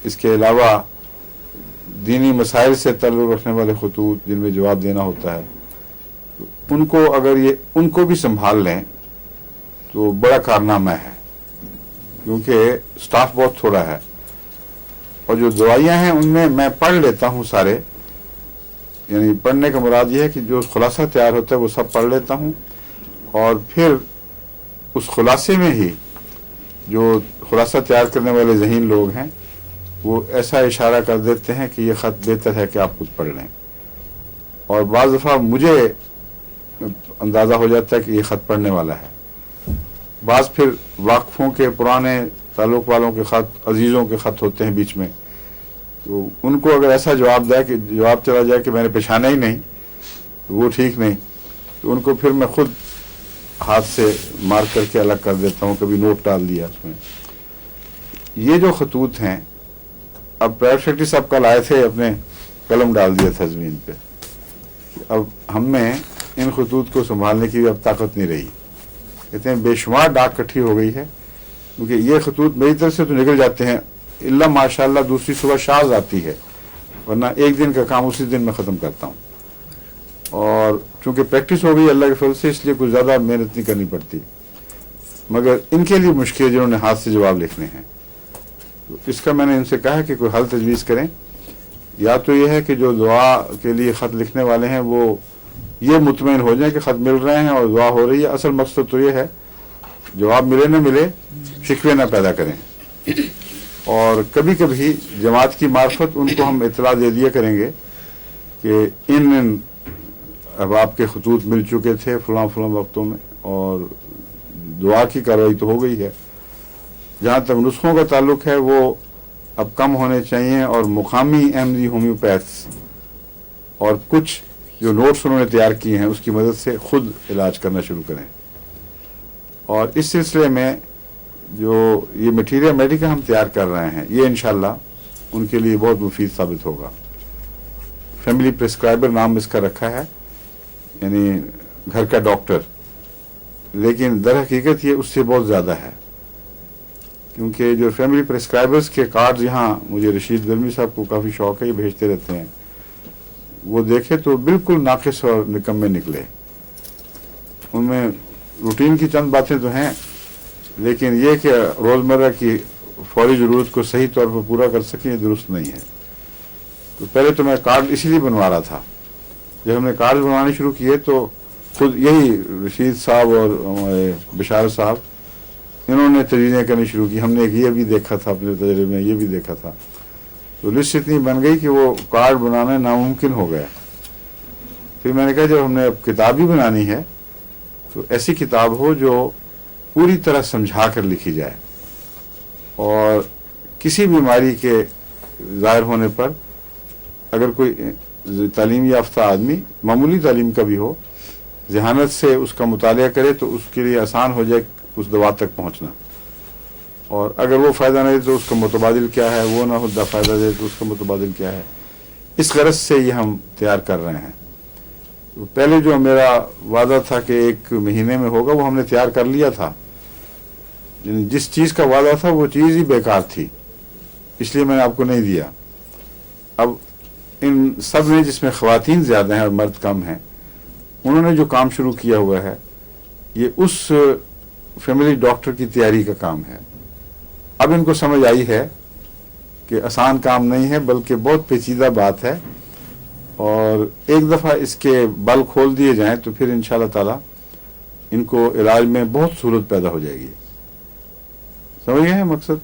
S1: इसके अलावा दीनी मसाइल से ताल्लुक़ रखने वाले खतूत जिनमें जवाब देना होता है। उनको अगर ये उनको भी संभाल लें तो बड़ा कारनामा है। क्योंकि स्टाफ बहुत थोड़ा है, और जो दवाइयाँ हैं उनमें मैं पढ़ लेता हूँ सारे, यानी पढ़ने का मुराद ये है कि जो खुलासा तैयार होता है वो सब पढ़ लेता हूँ, और फिर उस खुलासे में ही जो खुलासा तैयार करने वाले ज़हीन लोग हैं वो ऐसा इशारा कर देते हैं कि ये ख़त बेहतर है कि आप खुद पढ़ लें, और बाज़ दफ़ा मुझे अंदाज़ा हो जाता है कि ये ख़त पढ़ने वाला है। बाज़ फिर वाक़फ़ों के पुराने ताल्लुक़ वालों के ख़त, अजीज़ों के ख़त होते हैं बीच में, तो उनको अगर ऐसा जवाब चला जाए कि मैंने पहचाना ही नहीं, तो वो ठीक नहीं, तो उनको फिर मैं खुद हाथ से मार करके अलग कर देता हूँ, कभी नोट डाल दिया उसमें। ये जो खतूत हैं, अब प्राइवेट सेक्रेटरी साहब कल आए थे, अपने कलम डाल दिया था ज़मीन पे, अब हमें इन खतूत को संभालने की भी अब ताकत नहीं रही। कहते हैं बेशुमार डाक इकट्ठी हो गई है, क्योंकि ये खतूत मेरी तरफ से तो निकल जाते हैं, इल्ला माशाअल्लाह दूसरी सुबह शाज़ आती है, वरना एक दिन का काम उसी दिन मैं ख़त्म करता हूँ। और चूँकि प्रैक्टिस हो गई अल्लाह के फजल से, इसलिए कुछ ज़्यादा मेहनत नहीं करनी पड़ती, मगर इनके लिए मुश्किल है जिन्होंने हाथ से जवाब लिखने हैं। तो इसका मैंने इनसे कहा कि कोई हल तजवीज़ करें, या तो ये है कि जो दुआ के लिए ख़त लिखने वाले हैं वो ये मुतमईन हो जाए कि ख़त मिल रहे हैं और दुआ हो रही है। असल मकसद तो ये है जवाब मिले न मिले शिकवे न पैदा करें, और कभी कभी जमात की मार्फत उनको हम इतला दे दिया करेंगे कि इन अब आपके खतूत मिल चुके थे फलां वक्तों में, और दुआ की कार्रवाई तो हो गई है। जहाँ तक नुस्खों का ताल्लुक है वो अब कम होने चाहिए, और मुकामी अहमदी होम्योपैथ्स और कुछ जो नोट्स उन्होंने तैयार किए हैं उसकी मदद से खुद इलाज करना शुरू करें। और इस सिलसिले में जो ये मटीरियल मेडिकल हम तैयार कर रहे हैं, ये इंशाल्लाह उनके लिए बहुत मुफीद साबित होगा। फैमिली प्रिस्क्राइबर नाम इसका रखा है, यानी घर का डॉक्टर, लेकिन दर हकीकत ये उससे बहुत ज़्यादा है, क्योंकि जो फैमिली प्रिस्क्राइबर्स के कार्ड्स यहाँ मुझे रशीद गरमी साहब को काफ़ी शौक है, ये भेजते रहते हैं, वो देखे तो बिल्कुल नाकिस और निकम्मे निकले। उनमें रूटीन की चंद बातें तो हैं, लेकिन ये कि रोज़मर्रा की फौरी ज़रूरत को सही तौर पर पूरा कर सकें ये दुरुस्त नहीं है। तो पहले तो मैं कार्ड इसीलिए बनवा रहा था, जब हमने कार्ड बनवाने शुरू किए तो खुद यही रशीद साहब और हमारे बशार साहब इन्होंने तजवीज़ें करनी शुरू की। हमने ये भी देखा था अपने तजर्बे में, ये भी देखा था, तो लिस्ट इतनी बन गई कि वो कार्ड बनाना नामुमकिन हो गया। फिर मैंने कहा जब हमने अब किताब ही बनानी है तो ऐसी किताब हो जो पूरी तरह समझा कर लिखी जाए, और किसी बीमारी के ज़ाहिर होने पर अगर कोई तालीम याफ्ता आदमी, मामूली तालीम का भी हो, ज़हानत से उसका मुतालिया करे तो उसके लिए आसान हो जाए उस दवा तक पहुंचना, और अगर वो फ़ायदा नहीं दे तो उसका मुतबादिल क्या है, वो ना खुदा फ़ायदा दे तो उसका मुतबादिल क्या है। इस गरज से ये हम तैयार कर रहे हैं। तो पहले जो मेरा वादा था कि 1 महीने में होगा, वो हमने तैयार कर लिया था। जिस चीज़ का वादा था वो चीज़ ही बेकार थी, इसलिए मैंने आपको नहीं दिया। अब इन सब ने, जिसमें ख़वातीन ज़्यादा हैं और मर्द कम हैं, उन्होंने जो काम शुरू किया हुआ है ये उस फैमिली डॉक्टर की तैयारी का काम है। अब इनको समझ आई है कि आसान काम नहीं है, बल्कि बहुत पेचीदा बात है, और एक दफ़ा इसके बल खोल दिए जाएं तो फिर इंशाअल्लाह ताला इनको इलाज में बहुत सहूलत पैदा हो जाएगी। समझ गए हैं मकसद?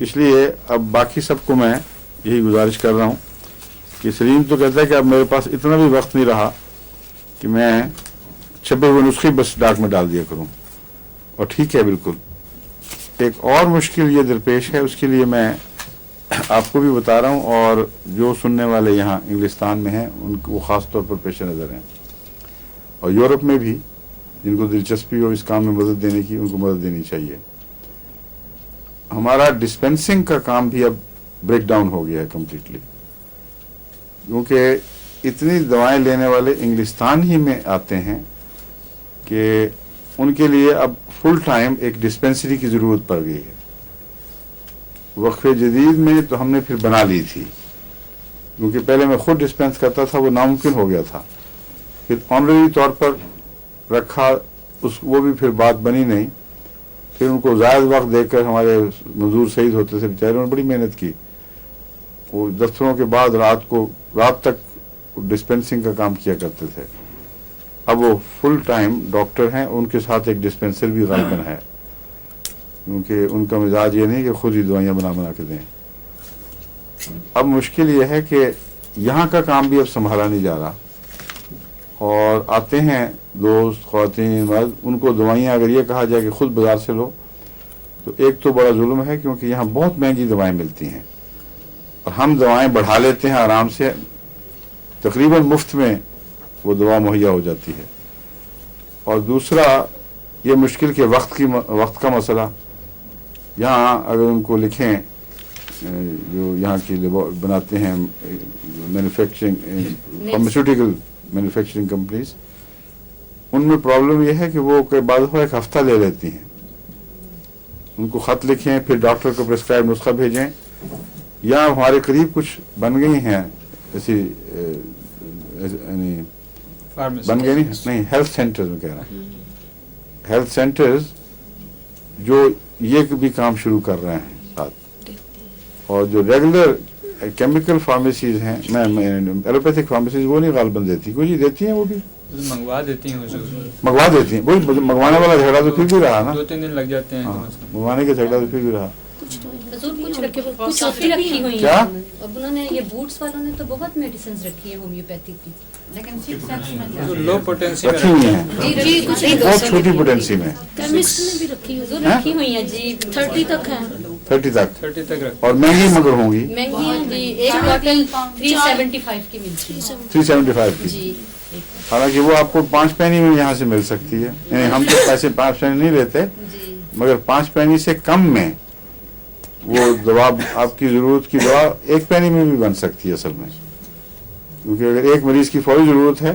S1: इसलिए अब बाकी सबको मैं यही गुजारिश कर रहा हूँ कि सलीम तो कहता है कि अब मेरे पास इतना भी वक्त नहीं रहा कि मैं छपे हुए नुस्खे बस डाक में डाल दिया करूँ, और ठीक है बिल्कुल। एक और मुश्किल ये दरपेश है, उसके लिए मैं आपको भी बता रहा हूँ, और जो सुनने वाले यहाँ इंग्लिस्तान में हैं उनको वो ख़ास तौर पर पेश नज़र हैं, और यूरोप में भी जिनको दिलचस्पी हो इस काम में मदद देने की, उनको मदद देनी चाहिए। हमारा डिस्पेंसिंग का काम भी अब ब्रेक डाउन हो गया है कम्प्लीटली, क्योंकि इतनी दवाएं लेने वाले इंग्लिस्तान ही में आते हैं कि उनके लिए अब फुल टाइम एक डिस्पेंसरी की ज़रूरत पड़ गई है। वक्फ़े जदीद में तो हमने फिर बना ली थी, क्योंकि पहले मैं खुद डिस्पेंस करता था, वो नामुमकिन हो गया था। फिर ऑनररी तौर पर रखा, वो भी फिर बात बनी नहीं। फिर उनको ज़ायद वक्त देकर हमारे मजदूर शहीद होते थे बेचारे, उन्होंने बड़ी मेहनत की, वो दफ्तरों के बाद रात तक डिस्पेंसिंग का काम किया करते थे। अब वो फुल टाइम डॉक्टर हैं, उनके साथ एक डिस्पेंसर भी गालिबन है, क्योंकि उनका मिजाज ये नहीं कि खुद ही दवाइयाँ बना के दें। अब मुश्किल ये है कि यहाँ का काम भी अब संभाला नहीं जा रहा, और आते हैं दोस्त ख़वातीन मर्द, उनको दवाइयाँ अगर ये कहा जाए कि खुद बाज़ार से लो, तो एक तो बड़ा जुल्म है, क्योंकि यहाँ बहुत महंगी दवाएं मिलती हैं और हम दवाएं बढ़ा लेते हैं आराम से, तकरीबन मुफ्त में वो दवा मुहैया हो जाती है। और दूसरा ये मुश्किल के वक्त का मसला, यहाँ अगर उनको लिखें जो यहाँ की बनाते हैं मैन्युफैक्चरिंग फार्मास्यूटिकल मैन्युफैक्चरिंग कंपनीज, उनमें प्रॉब्लम यह है कि वो कई बाद एक हफ्ता ले लेती हैं। उनको ख़त लिखें, फिर डॉक्टर को प्रिस्क्राइब नुस्खा भेजें, या हमारे करीब कुछ बन गई हैं ऐसी बन गए नहीं हेल्थ सेंटर्स में कह रहा है, हेल्थ सेंटर्स जो ये भी काम शुरू कर रहे हैं साथ, और जो रेगुलर केमिकल फार्मेसीज हैं, मैं एलोपैथिक फार्मेसीज वो नहीं गालिबन देती, कोई देती हैं वो भी
S2: मंगवा देती हैं हुजूर,
S1: मंगवा देती हैं, वही मंगवाने वाला झगड़ा तो फिर भी रहा ना,
S2: 2-3 दिन लग जाते हैं।
S1: मंगवाने का झगड़ा तो फिर भी रहा।
S5: कुछ रखी हुई
S1: क्या?
S5: अब उन्होंने ये बूट्स वालों ने तो बहुत मेडिसिन रखी है होम्योपैथिक की,
S4: लेकिन 6 सेक्स में
S2: लो पोटेंसी में
S1: रखी हुई हैं,
S5: जी कुछ
S1: बहुत छोटी पोटेंसी में,
S5: केमिस्ट में भी रखी हुई है जी, 30 तक है,
S1: 30 तक,
S2: 30 तक रख,
S1: और महंगी मगर होंगी,
S5: महंगी है जी, एक बॉटल 375 की मिलती है,
S1: 375 की
S5: जी।
S1: हालांकि वो आपको 5 पैनी में यहाँ से मिल सकती है, यानी हम तो पैसे 5 पैनी नहीं लेते, मगर 5 पैनी से कम में वो दवा आपकी ज़रूरत की दवा 1 पैनी में भी बन सकती है असल में, क्योंकि अगर एक मरीज़ की फौरी ज़रूरत है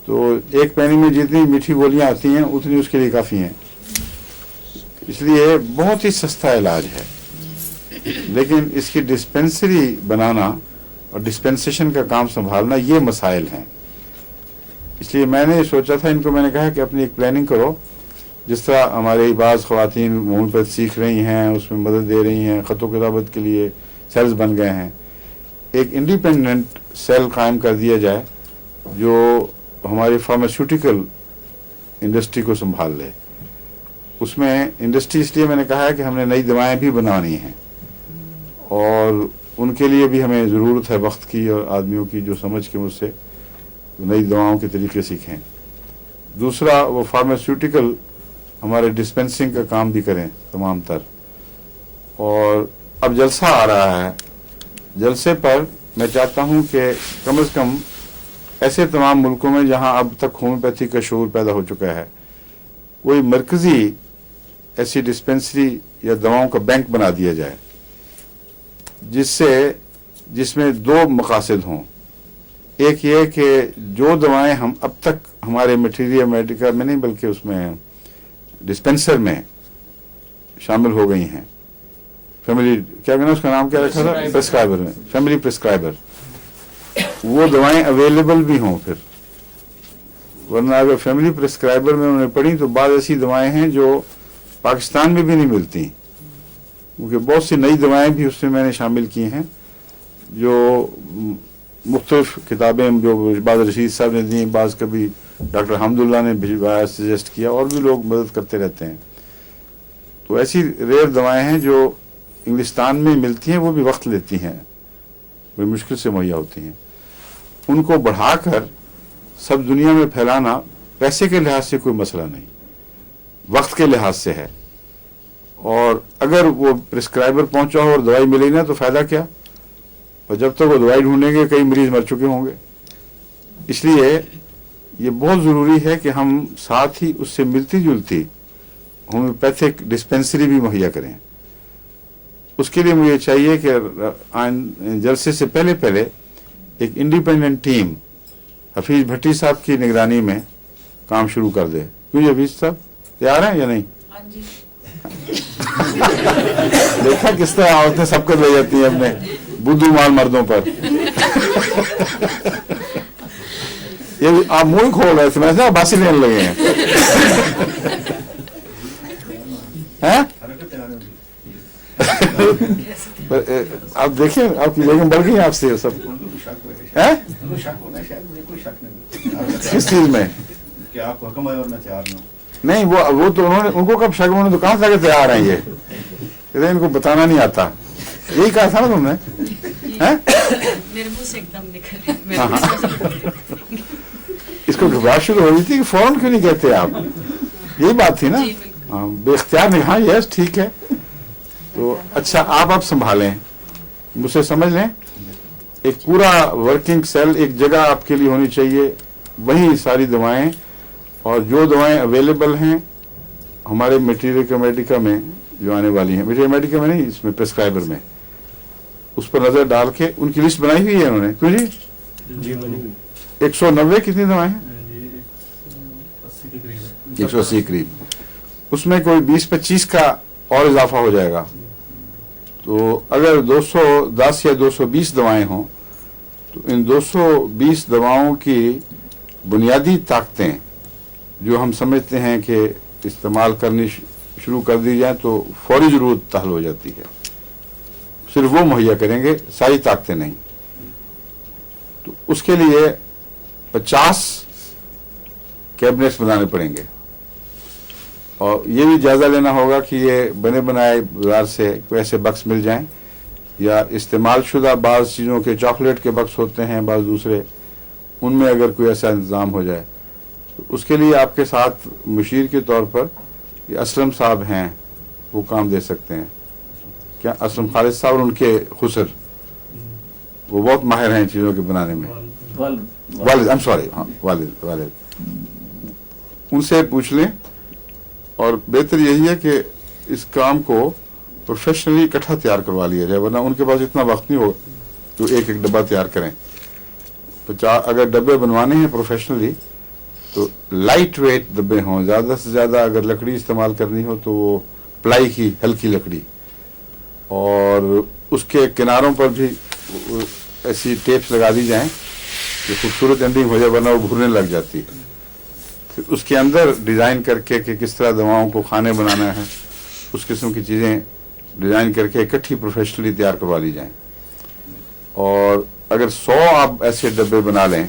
S1: तो 1 पैनी में जितनी मीठी गोलियाँ आती हैं उतनी उसके लिए काफ़ी हैं, इसलिए बहुत ही सस्ता इलाज है। लेकिन इसकी डिस्पेंसरी बनाना और डिस्पेंसेशन का काम संभालना ये मसाइल हैं, इसलिए मैंने सोचा था, इनको मैंने कहा कि अपनी एक प्लानिंग करो, जिस तरह हमारे बाज़ ख़वातीन होम्योपैथ सीख रही हैं, उसमें मदद दे रही हैं, ख़तों किताबत के लिए सेल्स बन गए हैं, एक इंडिपेंडेंट सेल कायम कर दिया जाए जो हमारी फार्मास्यूटिकल इंडस्ट्री को संभाल ले। उसमें इंडस्ट्री इसलिए मैंने कहा है कि हमने नई दवाएं भी बनानी हैं, और उनके लिए भी हमें ज़रूरत है वक्त की और आदमियों की जो समझ के मुझसे नई दवाओं के तरीके सीखें। दूसरा, वो फार्मास्यूटिकल हमारे डिस्पेंसिंग का काम भी करें तमाम तर। और अब जलसा आ रहा है, जलसे पर मैं चाहता हूं कि कम से कम ऐसे तमाम मुल्कों में जहां अब तक होम्योपैथी का शऊर पैदा हो चुका है, कोई मरकज़ी ऐसी डिस्पेंसरी या दवाओं का बैंक बना दिया जाए, जिसमें 2 मकासद हों। एक ये कि जो दवाएं हम अब तक हमारे मटीरियल मेडिका में नहीं बल्कि उसमें डिस्पेंसर में शामिल हो गई हैं, फैमिली क्या कहना उसका नाम क्या रखा था, प्रिस्क्राइबर में, फैमिली प्रिस्क्राइबर, वो दवाएं अवेलेबल भी हों फिर, वरना अगर फैमिली प्रिस्क्राइबर में उन्होंने पढ़ी तो बाद ऐसी दवाएं हैं जो पाकिस्तान में भी नहीं मिलती, क्योंकि बहुत सी नई दवाएं भी उसमें मैंने शामिल की हैं जो मुख्तलिफ किताबें जो बाज़ रशीद साहब ने दी, बाज़ कभी डॉक्टर हमदुल्ला ने भिजवाया, सजेस्ट किया, और भी लोग मदद करते रहते हैं। तो ऐसी रेयर दवाएं हैं जो इंग्लिस्तान में मिलती हैं, वो भी वक्त लेती हैं, बड़ी मुश्किल से मुहैया होती हैं। उनको बढ़ाकर सब दुनिया में फैलाना पैसे के लिहाज से कोई मसला नहीं, वक्त के लिहाज से है। और अगर वो प्रिस्क्राइबर पहुंचा हो और दवाई मिली ना तो फ़ायदा क्या, और जब तक वो दवाई ढूंढेंगे कई मरीज मर चुके होंगे। इसलिए ये बहुत ज़रूरी है कि हम साथ ही उससे मिलती जुलती होम्योपैथिक डिस्पेंसरी भी मुहैया करें। उसके लिए मुझे चाहिए कि जलसे से पहले एक इंडिपेंडेंट टीम हफीज भट्टी साहब की निगरानी में काम शुरू कर दे। क्यों हफीज साहब तैयार हैं या नहीं?
S4: हाँ जी।
S1: देखा किस तरह औरतें सबको ले जाती हैं अपने बुद्धू माल मर्दों पर। ये आप मुंह खोल रहे थे, मैं बासी लेने लगे हैं। हैं? आप देखें आपकी बेगम बढ़ गई आपसे ये सब हैं? किस चीज में?
S6: कि आप हुक्म है और मैं तैयार हूँ।
S1: नहीं वो तो उन्होंने उनको कब शक, उन्होंने तो कहाँ से आगे तैयार हैं ये, इनको बताना नहीं आता, यही कहा था ना तुमने, हैं?
S4: मेरे मुंह से एकदम निकल
S1: हाँ। इसको घबराहट शुरू हो रही थी कि फौरन क्यों नहीं कहते आप, यही बात थी ना। हाँ, बेख्तियार नहीं, हाँ यस ठीक है। तो अच्छा आप संभालें, मुझसे समझ लें, एक पूरा वर्किंग सेल एक जगह आपके लिए होनी चाहिए, वही सारी दवाएं, और जो दवाएं अवेलेबल हैं हमारे मटीरियल मेडिका में जो आने वाली हैं, मटीरियल मेडिका में नहीं, इसमें प्रेस्क्राइबर में, उस पर नजर डाल के उनकी लिस्ट बनाई हुई है उन्होंने, क्यों जी?
S3: जी बनी हुई
S1: 190 कितनी दवाएं हैं?
S3: 80 के करीब है।
S1: 180 करीब, उसमें कोई 20-25 का और इजाफा हो जाएगा। तो अगर 210 या 220 दवाएं हों तो इन 220 दवाओं की बुनियादी ताकतें जो हम समझते हैं कि इस्तेमाल करनी शुरू कर दी जाए तो फौरी जरूरत हल हो जाती है, सिर्फ वो मुहैया करेंगे, सारी ताकतें नहीं। तो उसके लिए 50 कैबिनेट्स बनाने पड़ेंगे, और ये भी जायजा लेना होगा कि ये बने बनाए बाजार से कोई ऐसे बक्स मिल जाएं, या इस्तेमाल शुदा बाज़ चीज़ों के चॉकलेट के बक्स होते हैं बाज़ दूसरे, उनमें अगर कोई ऐसा इंतज़ाम हो जाए तो उसके लिए आपके साथ मुशीर के तौर पर ये असलम साहब हैं, वो काम दे सकते हैं। क्या असलम खालिद साहब और उनके खुसर, वो बहुत माहिर हैं चीज़ों के बनाने में। वालिद, आई एम सॉरी, हाँ वालिद, उनसे पूछ लें। और बेहतर यही है कि इस काम को प्रोफेशनली इकट्ठा तैयार करवा लिया जाए, वरना उनके पास इतना वक्त नहीं हो जो एक एक डब्बा तैयार करें। 50 अगर डब्बे बनवाने हैं प्रोफेशनली तो लाइट वेट डब्बे हों, ज़्यादा से ज़्यादा अगर लकड़ी इस्तेमाल करनी हो तो वो प्लाई की हल्की लकड़ी, और उसके किनारों पर भी ऐसी टेप्स लगा दी जाएं कि खूबसूरत एंडिंग हो जाए, वरना वो भूरने लग जाती है। फिर उसके अंदर डिज़ाइन करके कि किस तरह दवाओं को खाने बनाना है, उस किस्म की चीज़ें डिज़ाइन करके इकट्ठी प्रोफेशनली तैयार करवा ली जाएं। और अगर 100 आप ऐसे डब्बे बना लें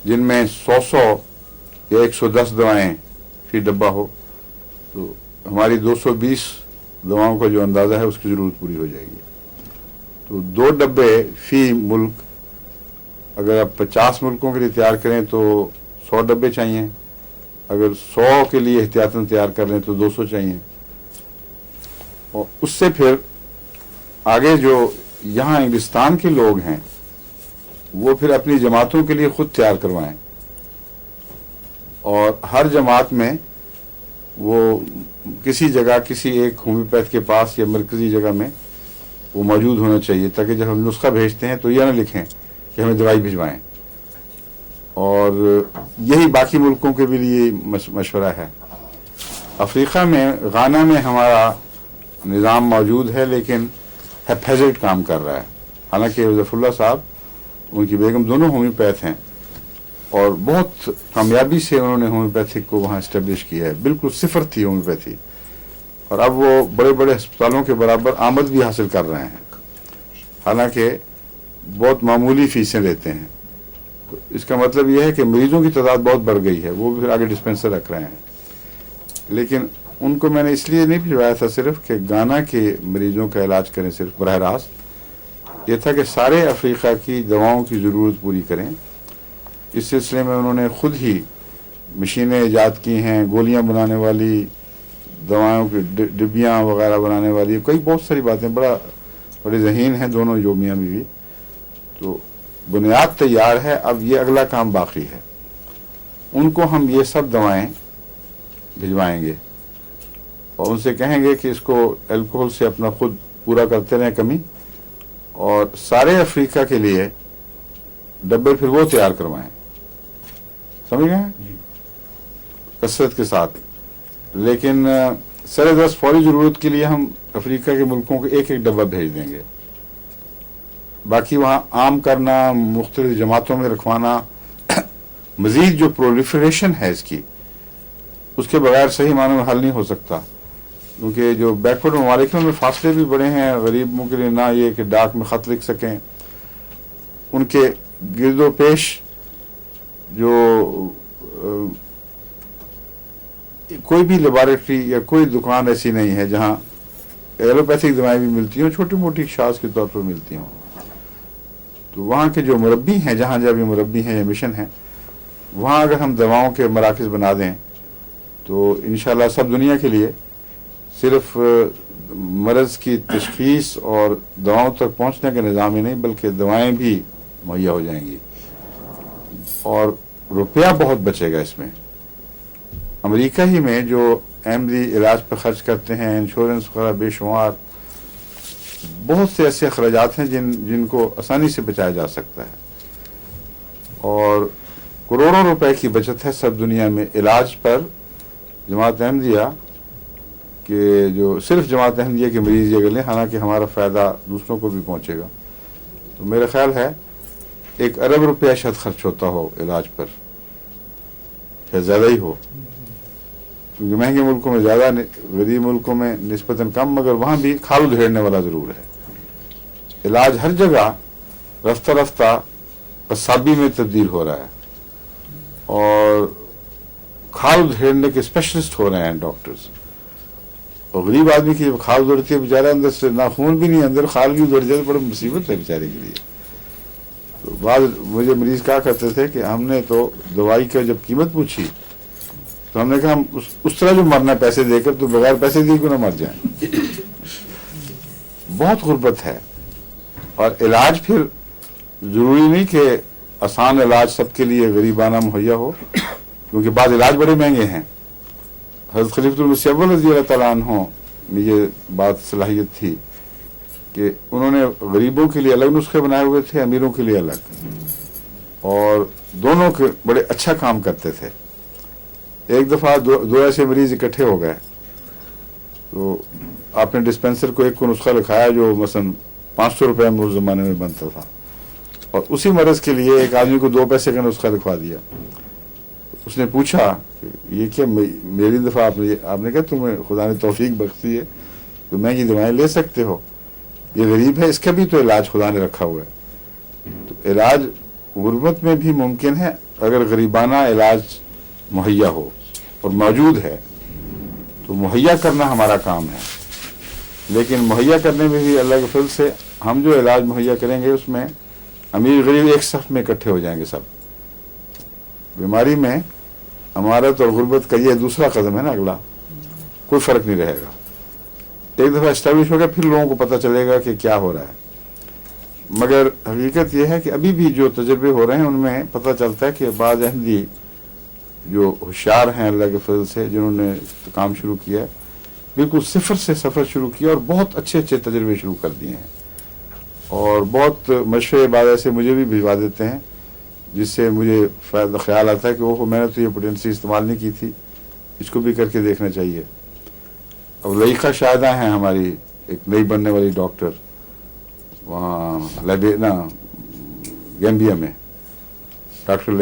S1: जिनमें 100 या 110 दवाएं फी डब्बा हो, तो हमारी 220 दवाओं का जो अंदाज़ा है उसकी ज़रूरत पूरी हो जाएगी। तो 2 डब्बे फी मुल्क, अगर आप 50 मुल्कों के लिए तैयार करें तो 100 डब्बे चाहिए, अगर 100 के लिए एहतियातन तैयार कर लें तो 200 चाहिए। और उससे फिर आगे जो यहाँ इंग्लिस्तान के लोग हैं वो फिर अपनी जमातों के लिए खुद तैयार करवाएं, और हर जमात में वो किसी जगह किसी एक होम्योपैथ के पास या मरकजी जगह में वो मौजूद होना चाहिए, ताकि जब हम नुस्खा भेजते हैं तो यह ना लिखें कि हमें दवाई भिजवाएं। और यही बाकी मुल्कों के भी लिए मशवरा है। अफ्रीका में गाना में हमारा निज़ाम मौजूद है, लेकिन हैफेजेड काम कर रहा है। हालांकि ज़फ़रुल्लाह साहब, उनकी बेगम दोनों होम्योपैथ हैं, और बहुत कामयाबी से उन्होंने होम्योपैथिक को वहाँ इस्टेब्लिश किया है। बिल्कुल सिफर थी होम्योपैथी, और अब वो बड़े बड़े अस्पतालों के बराबर आमद भी हासिल कर रहे हैं, हालांकि बहुत मामूली फीसें लेते हैं। तो इसका मतलब यह है कि मरीजों की तादाद बहुत बढ़ गई है, वो भी फिर आगे डिस्पेंसर रख रहे हैं। लेकिन उनको मैंने इसलिए नहीं भिजवाया था सिर्फ कि गाना के मरीजों का इलाज करें सिर्फ बरह रास्त, ये था कि सारे अफ्रीका की दवाओं की ज़रूरत पूरी करें। इस सिलसिले में उन्होंने खुद ही मशीनें ईजाद की हैं, गोलियां बनाने वाली, दवाओं की डिब्बियाँ वगैरह बनाने वाली, कई बहुत सारी बातें, बड़े ज़हीन हैं दोनों जो मियाँ बीवी। तो बुनियाद तैयार है, अब ये अगला काम बाकी है। उनको हम ये सब दवाएं भिजवाएंगे और उनसे कहेंगे कि इसको अल्कोहल से अपना खुद पूरा करते रहें कमी, और सारे अफ्रीका के लिए डब्बे फिर वो तैयार करवाएं। समझ गए? कसरत के साथ। लेकिन सर दस फौरी ज़रूरत के लिए हम अफ्रीका के मुल्कों को एक एक डब्बा भेज देंगे। बाकी वहाँ आम करना, मुख्तलिफ जमातों में रखवाना, मज़ीद जो प्रोलिफरेशन है इसकी, उसके बगैर सही मानों में हल नहीं हो सकता। क्योंकि जो बैकवर्ड ममालिक में फासले भी बड़े हैं, गरीबों के लिए ना ये कि डाक में ख़त लिख सकें, उनके गिरदो पेश जो कोई भी लेबॉरेटरी या कोई दुकान ऐसी नहीं है जहाँ एलोपैथिक दवाएं भी मिलती हों, छोटी मोटी शाज के तौर पर मिलती हों। तो वहाँ के जो मुरब्बी हैं, जहाँ जहाँ भी मुरब्बी हैं या मिशन हैं, वहाँ अगर हम दवाओं के मराकज़ बना दें तो इंशाल्लाह सब दुनिया के लिए सिर्फ मर्ज़ की तशख़ीस और दवाओं तक पहुँचने का निज़ाम ही नहीं बल्कि दवाएं भी मुहैया हो जाएंगी और रुपया बहुत बचेगा इसमें। अमेरिका ही में जो अहमदी इलाज पर खर्च करते हैं, इंश्योरेंस वगैरह बेशुमार बहुत से ऐसे अखराजात हैं जिनको आसानी से बचाया जा सकता है और करोड़ों रुपए की बचत है सब दुनिया में इलाज पर। जमात अहमदिया के जो सिर्फ जमात अहमदिया के मरीज ये लें, हालांकि हमारा फ़ायदा दूसरों को भी पहुंचेगा, तो मेरा ख्याल है 1 अरब रुपया शायद खर्च होता हो इलाज पर, शायद ज़्यादा ही हो, क्योंकि महंगे मुल्कों में ज़्यादा, गरीब मुल्कों में निस्बतन कम, मगर वहाँ भी खाल उधेड़ने वाला ज़रूर है। इलाज हर जगह रफ्ता रफ्ता कसाबी में तब्दील हो रहा है और खाल उधेड़ने के स्पेशलिस्ट हो रहे हैं डॉक्टर्स। और गरीब आदमी की जब खाल उधड़ती है, बेचारा अंदर से ना खून भी नहीं, अंदर खाल भी उधड़ जाए तो बड़ी मुसीबत है बेचारे के लिए। तो बाद मुझे मरीज कहा करते थे कि हमने तो दवाई की जब कीमत पूछी तो हमने कहा हम उस तरह जो मरना पैसे देकर, तो बगैर पैसे दिए क्यों ना मर जाए। बहुत गुर्बत है और इलाज फिर जरूरी नहीं कि आसान इलाज सबके लिए गरीबाना मुहैया हो, क्योंकि बाद इलाज बड़े महंगे हैं। हज़रत खलीफतुल मसीह अव्वल रज़ियल्लाहु तआला अन्हु में ये बात सलाहियत थी कि उन्होंने गरीबों के लिए अलग नुस्खे बनाए हुए थे, अमीरों के लिए अलग, और दोनों के बड़े अच्छा काम करते थे। एक दफ़ा दो ऐसे मरीज इकट्ठे हो गए तो आपने डिस्पेंसर को एक को नुस्खा लिखाया जो मसलन 500 रुपये में उस ज़माने में बनता था, और उसी मरज़ के लिए एक आदमी को 2 पैसे का नुस्खा लिखवा दिया। उसने पूछा ये क्या मेरी दफ़ा आपने कहा तुम्हें खुदा ने तौफीक बख्शी है तो महंगी दवाएं ले सकते हो, ये गरीब है इसका भी तो इलाज खुदा ने रखा हुआ है। तो इलाज गुर्बत में भी मुमकिन है अगर गरीबाना इलाज मुहैया हो और मौजूद है, तो मुहैया करना हमारा काम है। लेकिन मुहैया करने में भी अल्लाह के फजल से हम जो इलाज मुहैया करेंगे उसमें अमीर गरीब एक सफ में इकट्ठे हो जाएंगे सब। बीमारी में अमारत और गुर्बत का ये दूसरा कदम है ना, अगला कोई फ़र्क नहीं रहेगा। एक दफ़ा इस्टेब्लिश हो गया फिर लोगों को पता चलेगा कि क्या हो रहा है। मगर हकीकत यह है कि अभी भी जो तजर्बे हो रहे हैं उनमें पता चलता है कि बाज़ अहमदी जो होशियार हैं अल्लाह के फजल से, जिन्होंने काम शुरू किया है, बिल्कुल सिफर से सफ़र शुरू किया और बहुत अच्छे अच्छे तजर्बे शुरू कर दिए हैं और बहुत मशवरे बाद ऐसे मुझे भी भिजवा देते हैं जिससे मुझे ख्याल आता है कि ओह मैंने तो ये पोटेंसी इस्तेमाल नहीं की थी, इसको भी करके देखना चाहिए। अब लईका शाहिदा हैं हमारी एक नई बनने वाली डॉक्टर वहाँ गैम्बिया में, डॉक्टर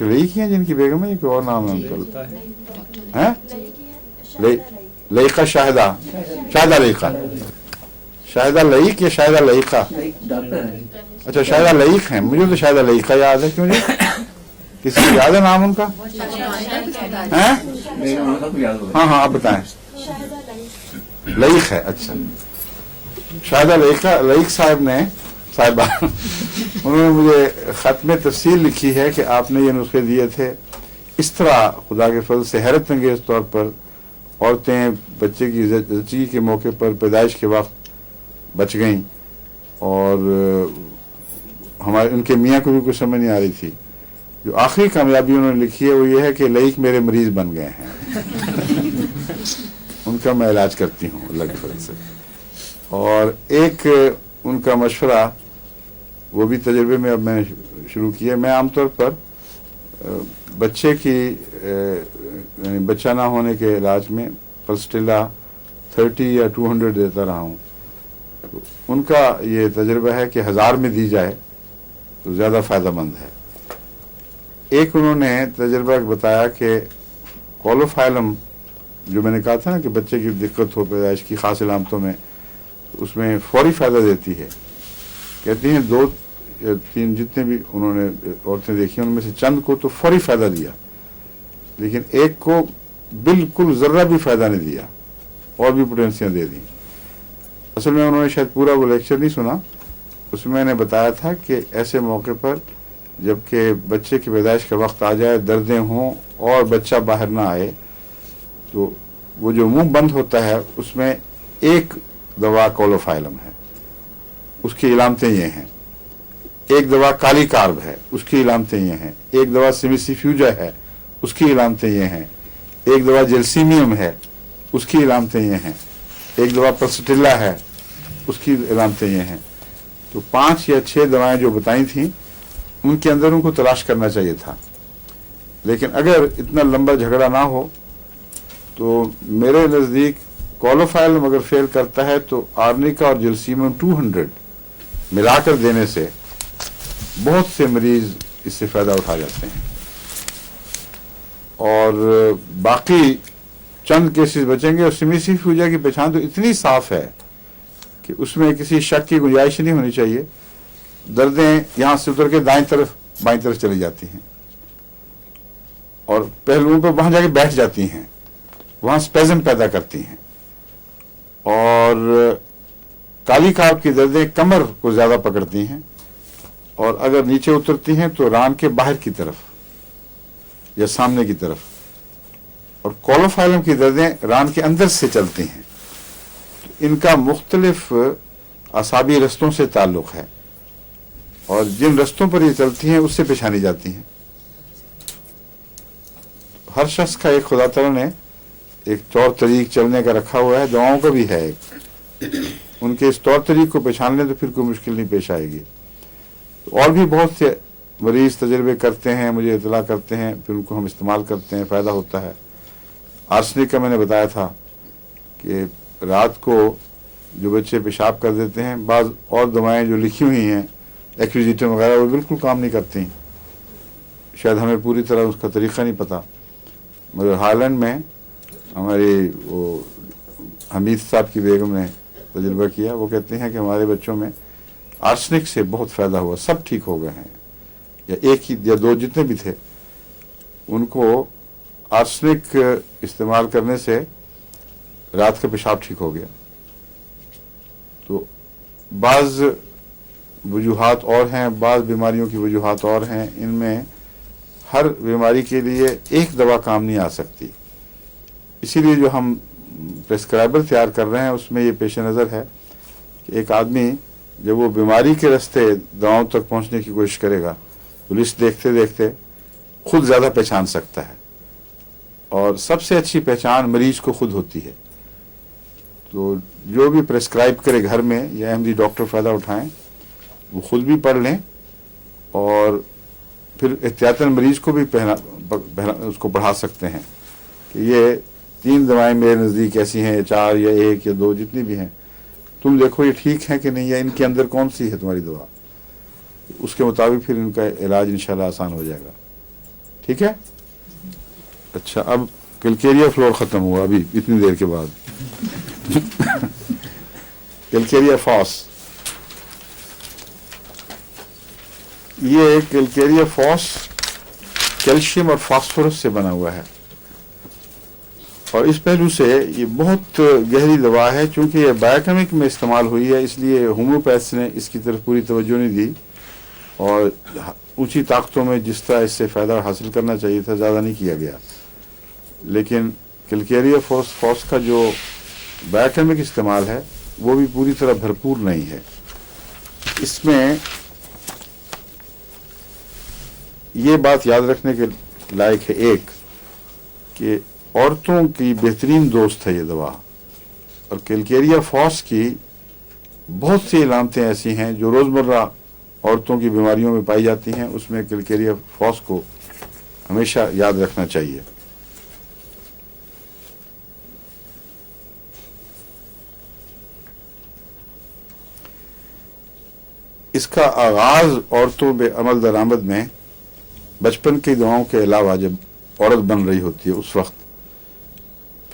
S1: लईक हैं जिनकी बेगम है, एक और नाम है उनका हैं, लईका शाहिदा लईक या शाहिदा लईका, अच्छा शाहिदा लईक हैं, मुझे तो शाहिदा लईका याद है। क्यों जी किसी को याद है नाम उनका हैं? हाँ आप बताएं। लईक है, अच्छा शाहिदा लईक साहिबा उन्होंने मुझे ख़त में तफसील लिखी है कि आपने ये नुस्खे दिए थे, इस तरह खुदा के फजल से हैरत अंगेज़ तौर पर औरतें बच्चे की ज़च्ची के मौके पर पैदाइश के वक्त बच गईं और हमारे उनके मियाँ को भी कुछ समझ नहीं आ रही थी। जो आखिरी कामयाबी उन्होंने लिखी है वो ये है कि लईक मेरे मरीज़ बन गए हैं उनका मैं इलाज करती हूँ अल्लाह के फजल से। और एक उनका मशवरा वो भी तजर्बे में अब मैंने शुरू किया। मैं आमतौर पर बच्चे की यानी बच्चा ना होने के इलाज में पल्स्टिला 30 या 200 देता रहा हूँ। तो उनका ये तजर्बा है कि 1000 में दी जाए तो ज़्यादा फ़ायदेमंद है। एक उन्होंने तजर्बा बताया कि कोलोफाइलम جو میں نے کہا تھا نا کہ بچے کی دقت ہو پیدائش کی خاص علامتوں میں، تو اس میں فوری فائدہ دیتی ہے. کہتی ہیں 2 یا 3 جتنے بھی انہوں نے عورتیں دیکھی ان میں سے چند کو تو فوری فائدہ دیا، لیکن ایک کو بالکل ذرہ بھی فائدہ نہیں دیا اور بھی پوٹینسیاں دے دیں. اصل میں انہوں نے شاید پورا وہ لیکچر نہیں سنا. اس میں نے بتایا تھا کہ ایسے موقع پر جب کہ بچے کی پیدائش کا وقت آ جائے، دردیں ہوں اور بچہ باہر نہ آئے، تو وہ جو منہ بند ہوتا ہے اس میں ایک دوا کولوفائلم ہے، اس کی علامتیں یہ ہیں. ایک دوا کالی کارب ہے، اس کی علامتیں یہ ہیں. ایک دوا سیمیسیفیوجا ہے، اس کی علامتیں یہ ہیں. ایک دوا جیلسیمیم ہے، اس کی علامتیں یہ ہیں. ایک دوا پلسٹیلا ہے، اس کی علامتیں یہ ہیں. تو 5 یا 6 دوائیں جو بتائی تھیں ان کے اندر ان کو تلاش کرنا چاہیے تھا. لیکن اگر اتنا لمبا جھگڑا نہ ہو تو میرے نزدیک کولوفائلم اگر فیل کرتا ہے تو آرنیکا اور جیلسیمیم 200 ملا کر دینے سے بہت سے مریض اس سے فائدہ اٹھا جاتے ہیں. اور باقی چند کیسز بچیں گے. اور سیمیسیفیوجا کی پہچان تو اتنی صاف ہے کہ اس میں کسی شک کی گنجائش نہیں ہونی چاہیے. دردیں یہاں سے اتر کے دائیں طرف بائیں طرف چلی جاتی ہیں اور پہلوؤں پہ وہاں جا کے بیٹھ جاتی ہیں، وہاں اسپیزم پیدا کرتی ہیں. اور کالی کارب کی دردیں کمر کو زیادہ پکڑتی ہیں اور اگر نیچے اترتی ہیں تو ران کے باہر کی طرف یا سامنے کی طرف. اور کولوفائلم کی دردیں ران کے اندر سے چلتی ہیں. ان کا مختلف اعصابی رستوں سے تعلق ہے اور جن رستوں پر یہ چلتی ہیں اس سے پہچانی جاتی ہیں. ہر شخص کا ایک خدا تعالیٰ نے ایک طور طریق چلنے کا رکھا ہوا ہے، دعاؤں کا بھی ہے ایک. ان کے اس طور طریق کو پہچان لیں تو پھر کوئی مشکل نہیں پیش آئے گی. اور بھی بہت سے مریض تجربے کرتے ہیں، مجھے اطلاع کرتے ہیں، پھر ان کو ہم استعمال کرتے ہیں، فائدہ ہوتا ہے. آرسنک کا میں نے بتایا تھا کہ رات کو جو بچے پیشاب کر دیتے ہیں، بعض اور دوائیں جو لکھی ہوئی ہیں ایکویزیٹر وغیرہ وہ بالکل کام نہیں کرتی. شاید ہمیں پوری طرح اس کا طریقہ نہیں پتا، مگر ہالینڈ میں ہماری وہ حمید صاحب کی بیگم نے تجربہ کیا. وہ کہتے ہیں کہ ہمارے بچوں میں آرسنک سے بہت فائدہ ہوا، سب ٹھیک ہو گئے ہیں، یا ایک ہی یا 2 جتنے بھی تھے ان کو آرسنک استعمال کرنے سے رات کا پیشاب ٹھیک ہو گیا. تو بعض وجوہات اور ہیں، بعض بیماریوں کی وجوہات اور ہیں. ان میں ہر بیماری کے لیے ایک دوا کام نہیں آ سکتی. اسی لیے جو ہم پریسکرائبر تیار کر رہے ہیں اس میں یہ پیش نظر ہے کہ ایک آدمی جب وہ بیماری کے راستے دواؤں تک پہنچنے کی کوشش کرے گا تو لسٹ دیکھتے دیکھتے خود زیادہ پہچان سکتا ہے. اور سب سے اچھی پہچان مریض کو خود ہوتی ہے. تو جو بھی پریسکرائب کرے گھر میں یا احمدی ڈاکٹر فائدہ اٹھائیں، وہ خود بھی پڑھ لیں اور پھر احتیاطاً مریض کو بھی اس کو پڑھا سکتے ہیں کہ یہ 3 دوائیں میرے نزدیک ایسی ہیں، 4 یا 1 یا 2 جتنی بھی ہیں، تم دیکھو یہ ٹھیک ہے کہ نہیں، یا ان کے اندر کون سی ہے تمہاری دوا. اس کے مطابق پھر ان کا علاج انشاءاللہ آسان ہو جائے گا. ٹھیک ہے. اچھا، اب کلکیریا فلور ختم ہوا ابھی اتنی دیر کے بعد. کلکیریا فاس، یہ کلکیریا فاس کیلشیم اور فاسفورس سے بنا ہوا ہے اور اس پہلو سے یہ بہت گہری دوا ہے. چونکہ یہ بایوکیمک میں استعمال ہوئی ہے اس لیے ہومیوپیتھس نے اس کی طرف پوری توجہ نہیں دی اور اونچی طاقتوں میں جس طرح اس سے فائدہ حاصل کرنا چاہیے تھا زیادہ نہیں کیا گیا. لیکن کلکیریا فاس کا جو بایوکیمک استعمال ہے وہ بھی پوری طرح بھرپور نہیں ہے. اس میں یہ بات یاد رکھنے کے لائق ہے ایک کہ عورتوں کی بہترین دوست ہے یہ دوا، اور کلکیریا فاس کی بہت سی علامتیں ایسی ہیں جو روزمرہ عورتوں کی بیماریوں میں پائی جاتی ہیں. اس میں کلکیریا فاس کو ہمیشہ یاد رکھنا چاہیے. اس کا آغاز عورتوں پہ عمل درآمد میں بچپن کی دعاؤں کے علاوہ جب عورت بن رہی ہوتی ہے اس وقت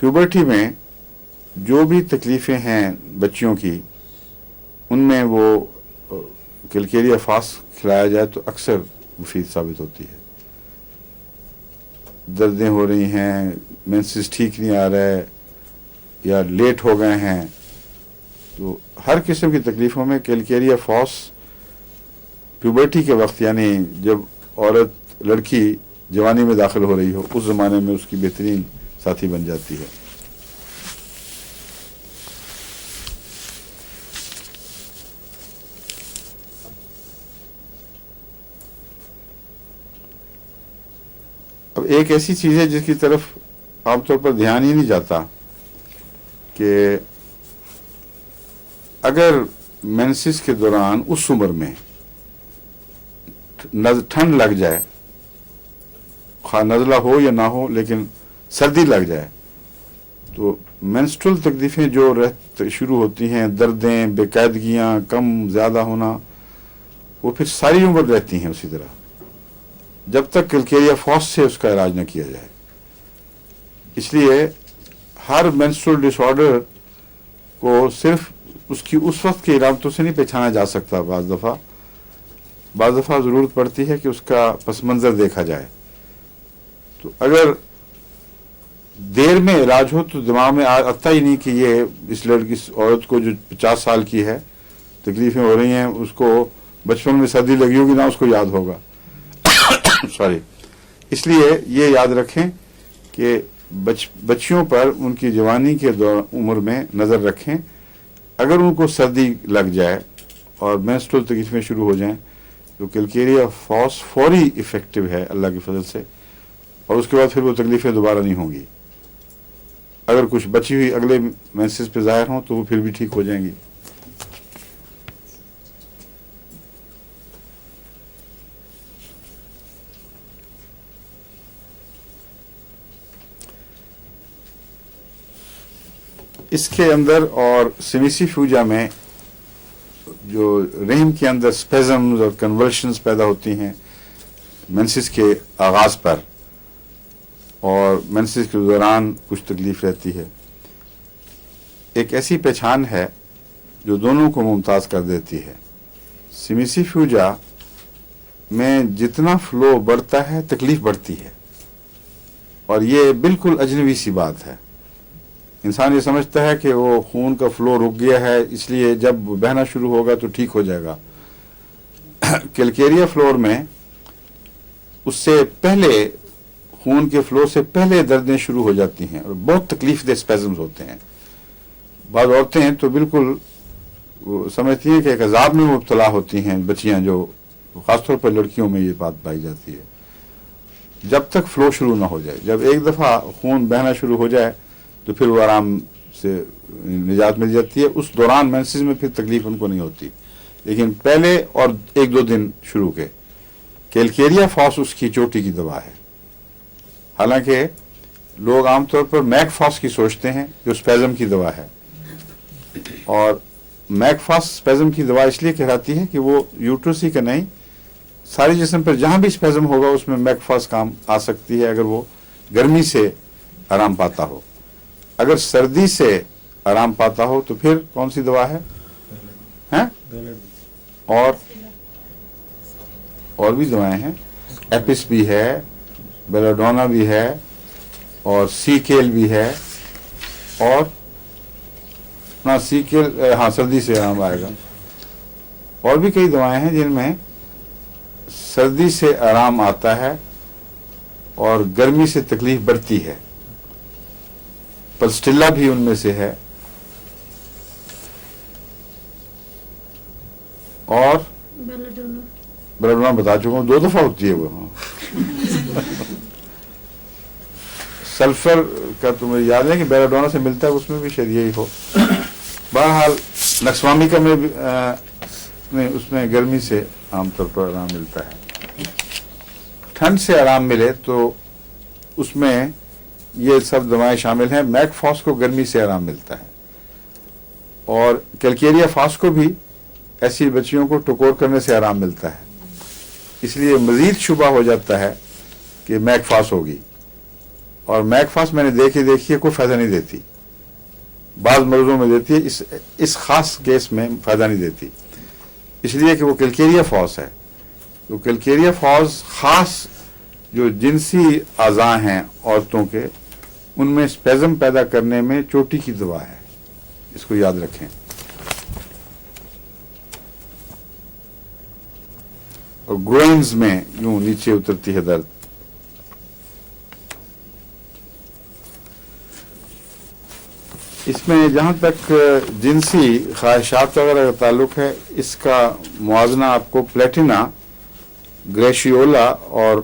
S1: प्यूबर्टी में जो भी तकलीफ़ें हैं बच्चियों की, उनमें वो किलकेरिया फास्ट खिलाया जाए तो अक्सर मुफीद साबित होती है। दर्दें हो रही हैं, मेंसेस ठीक नहीं आ रहा है या लेट हो गए हैं, तो हर किस्म की तकलीफ़ों में किलकेरिया फास्ट प्यूबर्टी के वक्त, यानी जब औरत लड़की जवानी में दाखिल हो रही हो, उस ज़माने में उसकी बेहतरीन साथी बन जाती है। अब एक ऐसी चीज़ है जिसकी तरफ आमतौर पर ध्यान ही नहीं जाता कि अगर मेंसेस के दौरान उस उम्र में ठंड लग जाए, खा नज़ला हो या ना हो, लेकिन सर्दी लग जाए, तो मेंस्ट्रुअल तकलीफ़ें जो शुरू होती हैं, दर्दें, बेकायदगियाँ, कम ज़्यादा होना, वो फिर सारी उम्र रहती हैं उसी तरह, जब तक किलकेरिया फास्ट से उसका इलाज न किया जाए। इसलिए हर मेंस्ट्रुअल डिसऑर्डर को सिर्फ उसकी उस वक्त की इलामतों से नहीं पहचाना जा सकता। बाज़ दफ़ा ज़रूरत पड़ती है कि उसका पस मंज़र देखा जाए। तो अगर देर में इलाज हो तो दिमाग में आता ही नहीं कि ये इस लड़की, इस औरत को जो 50 साल की है, तकलीफ़ें हो रही हैं, उसको बचपन में सर्दी लगी होगी ना, उसको याद होगा। सॉरी। इसलिए ये याद रखें कि बच्चियों पर उनकी जवानी के उम्र में नज़र रखें। अगर उनको सर्दी लग जाए और मेंस्ट्रुअल तकलीफ़ें शुरू हो जाएं तो किलकेरिया फास्ट फौरी इफ़ेक्टिव है अल्लाह की फजल से, और उसके बाद फिर वो तकलीफ़ें दोबारा नहीं होंगी। अगर कुछ बची हुई अगले मेंसेस पे ज़ाहिर हों तो वो फिर भी ठीक हो जाएंगी। इसके अंदर और सेमिसिफ्यूजा में जो रहम के अंदर स्पेज़म्स और कन्वल्शंस पैदा होती हैं मेंसेस के आगाज़ पर, और मेंसेस के दौरान कुछ तकलीफ़ रहती है, एक ऐसी पहचान है जो दोनों को मुमताज़ कर देती है। सेमिसिफ्यूजा में जितना फ्लो बढ़ता है तकलीफ़ बढ़ती है, और ये बिल्कुल अजनबी सी बात है। इंसान ये समझता है कि वो खून का फ्लो रुक गया है, इसलिए जब बहना शुरू होगा तो ठीक हो जाएगा। किलकेरिया फ्लोर में उससे पहले, खून के फ्लो से पहले दर्दें शुरू हो जाती हैं और बहुत तकलीफ दे स्पेज़म्स होते हैं। बाद औरतें तो बिल्कुल समझती हैं कि एक अजाब में मुब्तला होती हैं बच्चियां, जो ख़ासतौर पर लड़कियों में ये बात पाई जाती है, जब तक फ्लो शुरू ना हो जाए। जब एक दफ़ा खून बहना शुरू हो जाए तो फिर वो आराम से निजात मिल जाती है। उस दौरान मेंसेस में फिर तकलीफ उनको नहीं होती, लेकिन पहले और 1-2 दिन शुरू के किलकेरिया फास्ट उसकी चोटी की दवा है। हालांकि लोग आमतौर पर मैकफास्ट की सोचते हैं जो स्पेज़म की दवा है, और मैकफास्ट स्पेज़म की दवा इसलिए कहलाती है कि वो यूट्रस ही का नहीं, सारे जिस्म पर जहाँ भी स्पेज़म होगा उसमें मैकफास्ट काम आ सकती है अगर वो गर्मी से आराम पाता हो। अगर सर्दी से आराम पाता हो तो फिर कौन सी दवा है? और भी दवाएं हैं, एपिस भी है, बेलाडोना भी है, और सीकेल भी है, और ना सीकेल, हाँ सर्दी से आराम आएगा। और भी कई दवाएं हैं जिनमें सर्दी से आराम आता है और गर्मी से तकलीफ बढ़ती है। पल्स्टिला भी उनमें से है, और बेलाडोना बता चुका हूँ, 2 दफा होती है वो। सल्फर का तुम्हें याद है कि बेलाडोना से मिलता है, उसमें भी शायद यही हो। बहरहाल नक्सवामिका में भी उसमें गर्मी से आमतौर पर आराम मिलता है। ठंड से आराम मिले तो उसमें ये सब दवाएं शामिल हैं। मैकफास्ट को गर्मी से आराम मिलता है, और किलकेरिया फास्ट को भी ऐसी बच्चियों को टकोर करने से आराम मिलता है। इसलिए मजीद शुबा हो जाता है कि मैकफास्ट होगी, اور میک فاسٹ میں نے دیکھی ہے کوئی فائدہ نہیں دیتی. بعض مرضوں میں دیتی ہے, اس خاص کیس میں فائدہ نہیں دیتی, اس لیے کہ وہ کیلکیریا فاس ہے. تو کیلکیریا فاس خاص جو جنسی اعضاء ہیں عورتوں کے, ان میں اسپیزم پیدا کرنے میں چوٹی کی دوا ہے, اس کو یاد رکھیں. اور گروئنز میں یوں نیچے اترتی ہے درد. اس میں جہاں تک جنسی خواہشات وغیرہ کا تعلق ہے, اس کا موازنہ آپ کو پلیٹینا, گریشیولا اور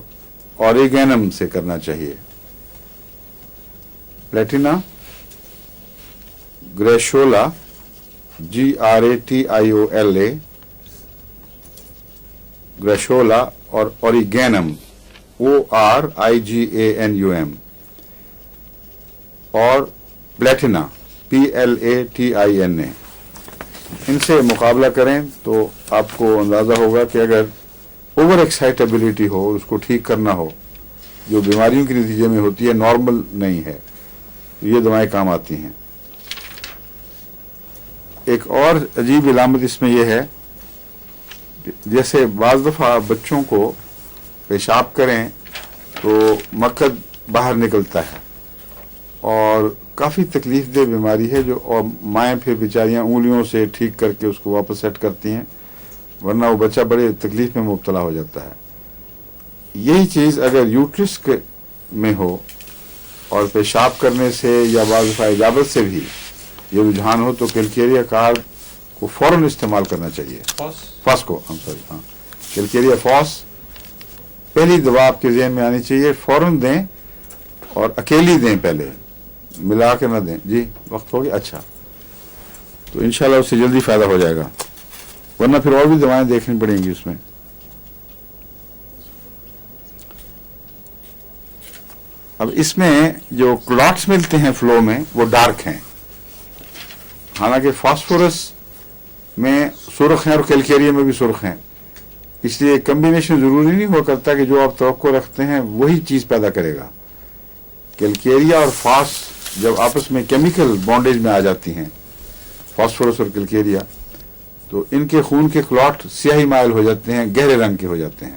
S1: اوریگینم سے کرنا چاہیے. پلیٹینا, گریشولا GRATIOLA, گریشولا, اور اوریگینم ORIGANUM, اور پلیٹینا PLATINA. ان سے مقابلہ کریں تو آپ کو اندازہ ہوگا کہ اگر اوور ایکسائٹیبلٹی ہو, اس کو ٹھیک کرنا ہو, جو بیماریوں کے نتیجے میں ہوتی ہے, نارمل نہیں ہے, تو یہ دوائیں کام آتی ہیں. ایک اور عجیب علامت اس میں یہ ہے, جیسے بعض دفعہ بچوں کو پیشاب کریں تو مقد باہر نکلتا ہے, اور کافی تکلیف دہ بیماری ہے, جو اور مائیں پھر بیچاریاں انگلیوں سے ٹھیک کر کے اس کو واپس سیٹ کرتی ہیں, ورنہ وہ بچہ بڑے تکلیف میں مبتلا ہو جاتا ہے. یہی چیز اگر یوٹرس میں ہو اور پیشاب کرنے سے یا بعض دفعہ اجابت سے بھی یہ رجحان ہو, تو کیلکیریا کارڈ کو فوراً استعمال کرنا چاہیے. فاس کو ہاں, کیلکیریا فاس پہلی دوا آپ کے ذہن میں آنی چاہیے, فوراً دیں اور اکیلی دیں, پہلے ملا کے نہ دیں. جی وقت ہو گیا, اچھا, تو انشاءاللہ اس سے جلدی فائدہ ہو جائے گا, ورنہ پھر اور بھی دوائیں دیکھنی پڑیں گی اس میں. اب اس میں جو کلاٹس ملتے ہیں فلو میں وہ ڈارک ہیں, حالانکہ فاسفورس میں سرخ ہیں اور کیلکیریا میں بھی سرخ ہیں, اس لیے کمبینیشن ضروری نہیں ہوا کرتا کہ جو آپ توقع رکھتے ہیں وہی چیز پیدا کرے گا. کیلکیریا اور فاس جب آپس میں کیمیکل بانڈیج میں آ جاتی ہیں, فاسفورس اور کیلکیریا, تو ان کے خون کے کلاٹ سیاہی مائل ہو جاتے ہیں, گہرے رنگ کے ہو جاتے ہیں.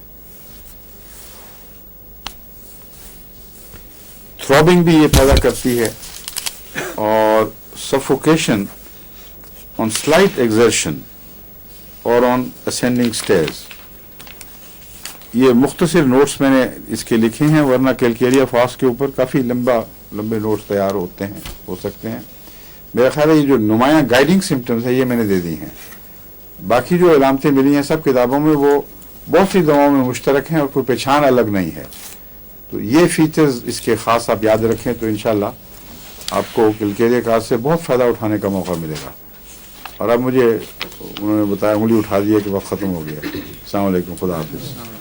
S1: تھروبنگ بھی یہ پیدا کرتی ہے, اور سفوکیشن آن سلائٹ ایگزرشن اور آن اسینڈنگ سٹیئرز. یہ مختصر نوٹس میں نے اس کے لکھے ہیں, ورنہ کیلکیریا فاس کے اوپر کافی لمبے نوٹس تیار ہو سکتے ہیں. میرا خیال ہے یہ جو نمایاں گائیڈنگ سمٹمز ہے یہ میں نے دے دی ہیں. باقی جو علامتیں ملی ہیں سب کتابوں میں وہ بہت سی دواؤں میں مشترک ہیں اور کوئی پہچان الگ نہیں ہے. تو یہ فیچرز اس کے خاص آپ یاد رکھیں تو انشاءاللہ آپ کو کیلکیریا کارڈ سے بہت فائدہ اٹھانے کا موقع ملے گا. اور اب مجھے انہوں نے بتایا انگلی اٹھا دی ہے کہ وقت ختم ہو گیا. السلام علیکم, خدا حافظ.